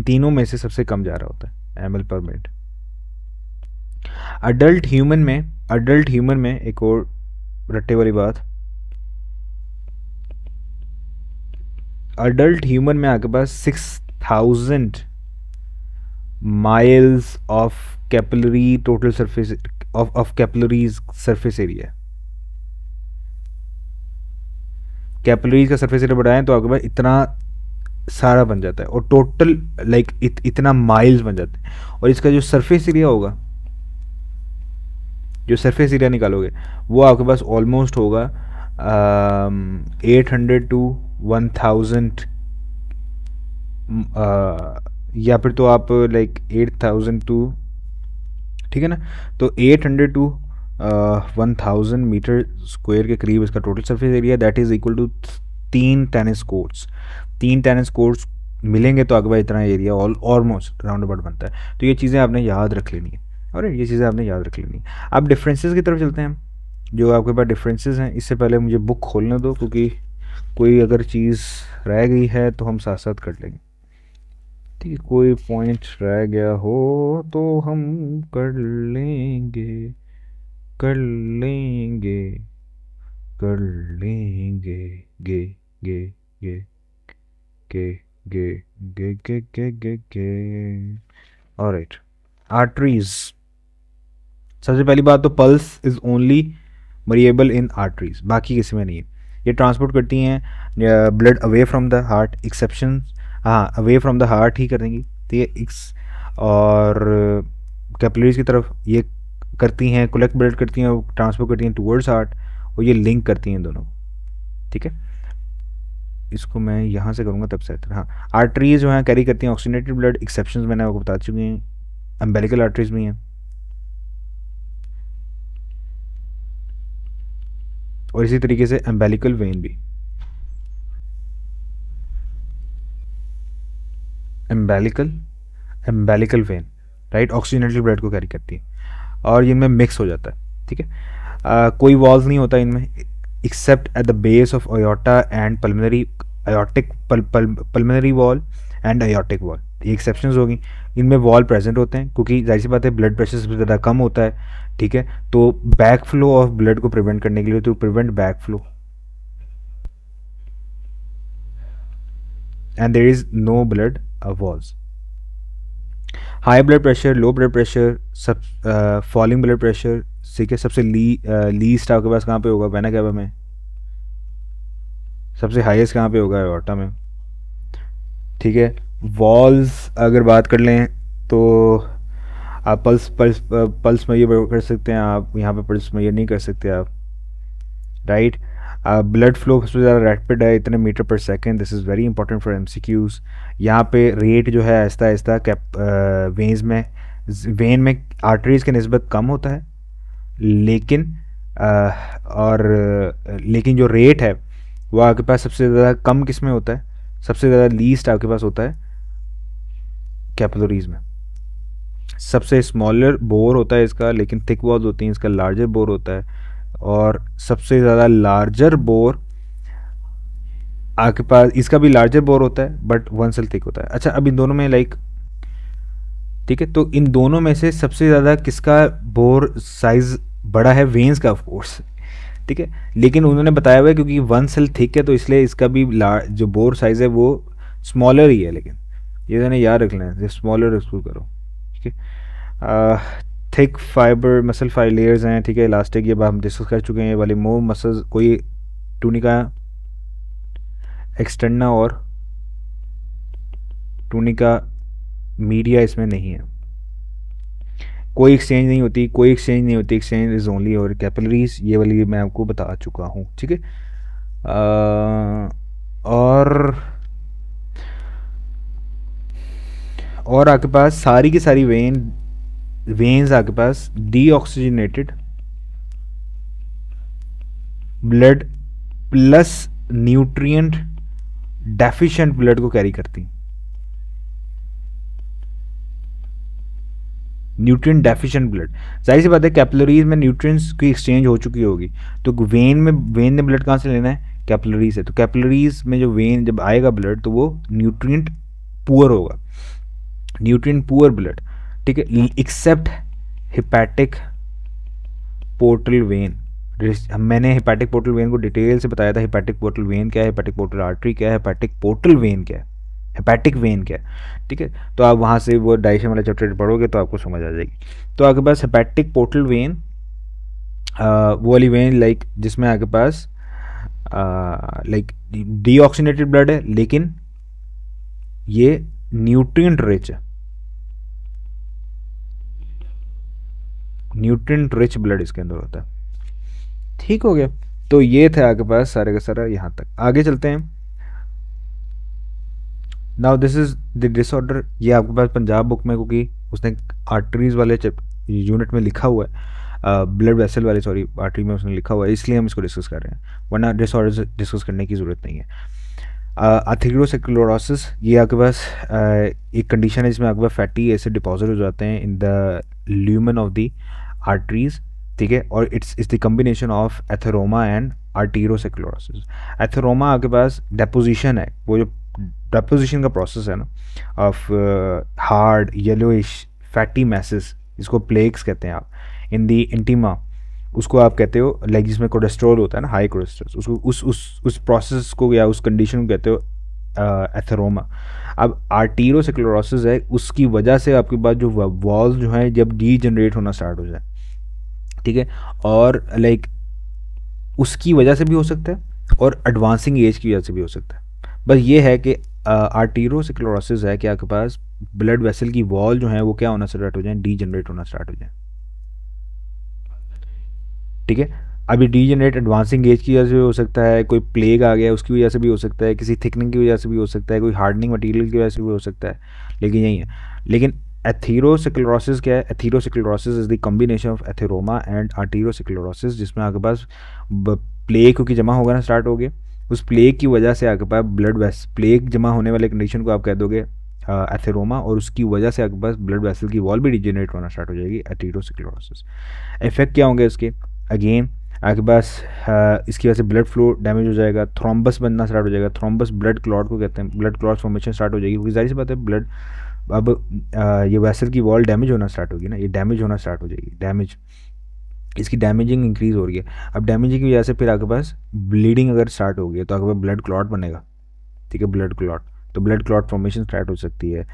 तीनों में से सबसे कम जा रहा होता है ml पर मिनट। अडल्ट ह्यूमन में एक और रट्टे वाली बात, अडल्ट ह्यूमन में आपके पास 6000 miles of capillary total surface of capillaries surface area. Capillaries का सरफेस एरिया बढ़ाएं तो आपके पास इतना सारा बन जाता है, और टोटल लाइक इतना माइल्स बन जाते हैं। और इसका जो सरफेस एरिया होगा, जो सरफेस एरिया निकालोगे, वो आपके पास ऑलमोस्ट होगा 800 to 1000, या फिर तो आप लाइक 8000 टू, ठीक है ना। तो 800 टू 1000 मीटर स्क्वायर के करीब इसका total surface area, that is equal to 3 tennis courts. 3 tennis courts मिलेंगे तो आपके पास इतना एरिया ऑलमोस्ट राउंड अबाउट बनता है। तो ये चीज़ें आपने याद रख लेनी है, और ये चीज़ें आपने याद रख लेनी है। अब डिफरेंसेस की तरफ चलते हैं, जो आपके पास डिफरेंसेस हैं। इससे पहले मुझे बुक खोलने दो, क्योंकि कोई अगर चीज़ रह गई है तो हम साथ साथ कर लेंगे, ठीक है। कोई पॉइंट रह गया हो तो हम कर लेंगे, कर लेंगे, कर लेंगे, गे गे गे गे गे गे गे गे गे गे। Alright, arteries. सबसे पहली बात तो pulse is only variable in arteries, बाकी किसी में नहीं है। ये ट्रांसपोर्ट करती हैं blood away from the heart, exception, हाँ अवे फ्रॉम द हार्ट ही करेंगी, तो ये और कैपिलरीज की तरफ ये करती हैं, कलेक्ट ब्लड करती हैं, ट्रांसपोर्ट करती हैं टूवर्ड्स हार्ट, और ये लिंक करती हैं दोनों, ठीक है। इसको मैं यहाँ से करूँगा तब से, हाँ। आर्टरीज जो हैं कैरी करती हैं ऑक्सीजनेटेड ब्लड, एक्सेप्शन मैंने आपको बता चुके हैं, अम्बेलिकल आर्टरीज भी हैं, और इसी तरीके से अम्बेलिकल वेन भी, umbilical umbilical when, right, oxygenated blood को कैरी करती है, और इनमें मिक्स हो जाता है, ठीक है। कोई वॉल्व नहीं होता इनमें, except at the base of aorta and pulmonary, aortic pulmonary valve and aortic valve, ये एक्सेप्शंस होगी। इनमें वॉल प्रेजेंट होते हैं, क्योंकि जाहिर सी बात है ब्लड प्रेशर सबसे ज़्यादा कम होता है, ठीक है। तो बैक फ्लो ऑफ ब्लड को प्रिवेंट करने के लिए, to prevent back flow, and there is no blood valves. High blood pressure, low blood pressure, सब फॉलिंग ब्लड प्रेशर, ठीक है। सबसे लीस्ट आपके पास कहाँ पे होगा? वेना कैवा में। सबसे हाईएस्ट कहाँ पे होगा? एओर्टा में। ठीक है। वॉल्स अगर बात कर लें तो आप पल्स पल्स पल्स मेजर कर सकते हैं, आप यहाँ पे पल्स मेजर नहीं कर सकते आप, राइट। ब्लड फ्लो सबसे ज़्यादा रैपिड है, इतने मीटर पर second, this is very important for MCQs. यहाँ पे रेट जो है आहिस्ता आहिस्ता कैप वेन में आर्टरीज़ के निस्बत कम होता है, लेकिन लेकिन जो रेट है वो आपके पास सबसे ज़्यादा कम किस में होता है, सबसे ज़्यादा लीस्ट आपके पास होता है कैपिलरीज़ में। सबसे स्मॉलर बोर होता है इसका, लेकिन थिक वॉल्स होती हैं, इसका लार्जर बोर होता है। और सबसे ज़्यादा लार्जर बोर आपके पास, इसका भी लार्जर बोर होता है बट 1 सेल थिक होता है। अच्छा, अब इन दोनों में ठीक है, तो इन दोनों में से सबसे ज़्यादा किसका बोर साइज़ बड़ा है? वेन्स का, ऑफ कोर्स, ठीक है। लेकिन उन्होंने बताया हुआ है क्योंकि 1 सेल थिक है तो इसलिए इसका भी जो बोर साइज़ है वो स्मॉलर ही है, लेकिन ये मैंने याद रख लें, जब स्मॉलर एक्सक्लूड करो, ठीक है। Thick fibre muscle five layers हैं, ठीक है, इलास्टिक, ये बात हम डिस्कस कर चुके हैं। ये वाली मूव मसल्स, कोई टूनिका एक्सटर्ना और टूनिका मीडिया इसमें नहीं है, कोई एक्सचेंज नहीं होती, कोई एक्सचेंज नहीं होती, एक्सचेंज इज़ ओनली और कैपिलरीज, ये वाली मैं आपको बता चुका हूँ, ठीक है। और आपके पास सारी की सारी वेन्स आपके पास deoxygenated blood plus nutrient deficient blood को कैरी करती, न्यूट्रिएंट डेफिशिएंट ब्लड। जाहिर सी बात है कैपिलरीज में न्यूट्रिएंट्स की एक्सचेंज हो चुकी होगी, तो वेन ने ब्लड कहाँ से लेना है? कैपिलरी से। तो कैपिलरीज में जो वेन जब आएगा ब्लड तो वो न्यूट्रिएंट पुअर होगा, न्यूट्रिएंट पुअर ब्लड, ठीक है, एक्सेप्ट हिपैटिक पोर्टल वेन। मैंने हिपैटिक पोर्टल वेन को डिटेल से बताया था, हिपैटिक पोर्टल वेन क्या है, हिपैटिक पोर्टल आर्टरी क्या है, हिपैटिक पोर्टल वेन क्या है, हेपैटिक वेन क्या है, ठीक है। तो आप वहाँ से वो डाइजेशन वाला चैप्टर पढ़ोगे तो आपको समझ आ जाएगी। तो आपके पास हेपैटिक पोर्टल वेन वो वाली वेन लाइक जिसमें आपके पास लाइक डीऑक्सीनेटेड ब्लड है, लेकिन ये न्यूट्रिएंट रिच है, न्यूट्रिएंट रिच ब्लड इसके अंदर होता है, ठीक हो गया। तो ये थे आपके पास सारे का सारा, यहाँ तक आगे चलते हैं। Now this is the disorder, ये आपके पास पंजाब बुक में, क्योंकि उसने आर्टरीज वाले यूनिट में लिखा हुआ है, ब्लड वेसल वाले, सॉरी आर्टरी में उसने लिखा हुआ है, इसलिए हम इसको डिस्कस कर रहे हैं, वरना डिसऑर्डर डिस्कस करने की ज़रूरत नहीं है। अथेरोस्क्लेरोसिस, ये आपके पास एक कंडीशन है जिसमें आपके पास फैटी एसिड डिपॉजिट हो जाते हैं in the lumen of the arteries, ठीक है। और it's the combination of atheroma and arteriosclerosis. Atheroma आपके पास डेपोजिशन है, वो जो डेपोजिशन का प्रोसेस है ना of hard yellowish fatty masses, इसको प्लेक्स कहते हैं आप, इन दी इंटीमा, उसको आप कहते हो लाइक जिसमें कोलेस्ट्रॉल होता है ना, हाई कोलेस्ट्रॉल, उसको उस प्रोसेस को या उस कंडीशन को कहते हो एथेरोमा। अब आर्टीरोस्क्लेरोसिस है, उसकी वजह से आपके पास जो वॉल्स जो हैं जब डी जनरेट होना स्टार्ट हो जाए, ठीक है, और लाइक उसकी वजह से भी हो सकता है और एडवांसिंग एज की वजह से भी हो सकता है। बस ये है कि आर्टीरोस्क्लेरोसिस है कि आपके पास ब्लड वेसल की वॉल जो है वो क्या होना स्टार्ट हो जाए, डी जनरेट होना स्टार्ट हो जाए, ठीक है। अभी डीजेनरेट एडवांसिंग एज की वजह से भी हो सकता है, कोई प्लेग आ गया उसकी वजह से भी हो सकता है, किसी थिकनिंग की वजह से भी हो सकता है, कोई हार्डनिंग मटेरियल की वजह से भी हो सकता है, लेकिन यही है। लेकिन एथेरोस्क्लेरोसिस क्या है? Atherosclerosis is the combination of atheroma and arteriosclerosis, जिसमें आपके पास प्लेग क्योंकि जमा होगा ना स्टार्ट हो गया, उस प्लेग की वजह से आपके पास प्लेग जमा होने वाले कंडीशन को आप कह दोगे एथेरोमा, और उसकी वजह से आपके पास ब्लड वेसल की वॉल भी डिजेनरेट होना स्टार्ट हो जाएगी, एथेरोस्क्लेरोसिस। इफेक्ट क्या होंगे इसके? अगेन आपके पास इसकी वजह से ब्लड फ्लो डैमेज हो जाएगा, थ्रोम्बस बनना स्टार्ट हो जाएगा, थ्रोम्बस ब्लड क्लॉट को कहते हैं, ब्लड क्लॉट फॉर्मेशन स्टार्ट हो जाएगी, क्योंकि जाहिर सी बात है ब्लड अब ये वेसल की वॉल डैमेज होना स्टार्ट होगी ना, ये डैमेज होना स्टार्ट हो जाएगी, डैमेज, इसकी डैमेजिंग इंक्रीज़ हो रही है। अब डैमेजिंग की वजह से फिर आपके पास ब्लीडिंग अगर स्टार्ट हो गई तो आपके पास ब्लड क्लॉट बनेगा, ठीक है, ब्लड क्लॉट, तो ब्लड क्लॉट फॉर्मेशन स्टार्ट हो सकती है।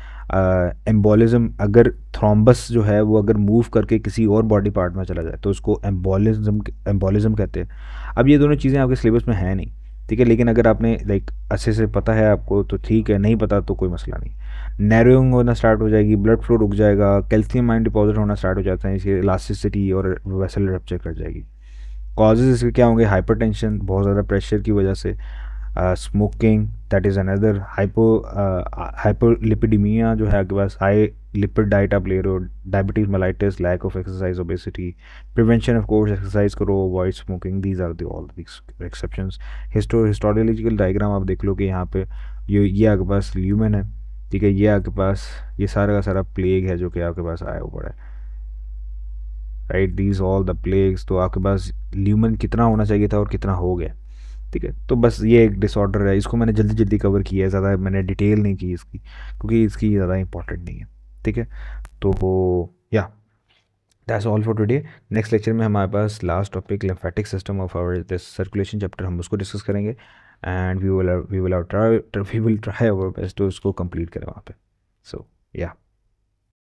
एम्बोलिज्म, अगर थ्रोम्बस जो है वो अगर मूव करके किसी और बॉडी पार्ट में चला जाए तो उसको एम्बोलिज्म कहते हैं। अब ये दोनों चीज़ें आपके सिलेबस में है नहीं, ठीक है, लेकिन अगर आपने लाइक अच्छे से पता है आपको तो ठीक है, नहीं पता तो कोई मसला नहीं। नैरोइंग होना स्टार्ट हो जाएगी, ब्लड फ्लो रुक जाएगा, कैल्शियम आयन डिपॉजिट होना स्टार्ट हो जाता है, इसकी इलास्टिसिटी और वेसल रप्चर कर जाएगी। कॉजेज इसके क्या होंगे, हाइपरटेंशन बहुत ज़्यादा प्रेशर की वजह से, स्मोकिंग दैट इज़ अनदर, हाइपोलिपिडीमिया जो है आपके पास, हाई लिपिड डाइट आप ले रहे हो, diabetes mellitus, lack of exercise, obesity, prevention of course, exercise करो, avoid smoking, these are the all these exceptions. Histological diagram आप देख लो कि यहाँ पे ये आपके पास ल्यूमेन है, ठीक है, ये आपके पास ये सारा का सारा प्लेग है जो कि आपके पास आया हुआ है, right, these all the plagues. तो आपके पास ल्यूमन कितना होना चाहिए था और कितना हो गया, ठीक है। तो बस ये एक डिसऑर्डर है, इसको मैंने जल्दी जल्दी कवर किया है, ज़्यादा मैंने डिटेल नहीं की इसकी, क्योंकि इसकी ज़्यादा इंपॉर्टेंट नहीं है, ठीक है। तो yeah that's all for today. Next lecture में हमारे पास last topic lymphatic system of our this circulation chapter, हम उसको डिस्कस करेंगे, and we will try our best to उसको कंप्लीट करें वहाँ पे। सो या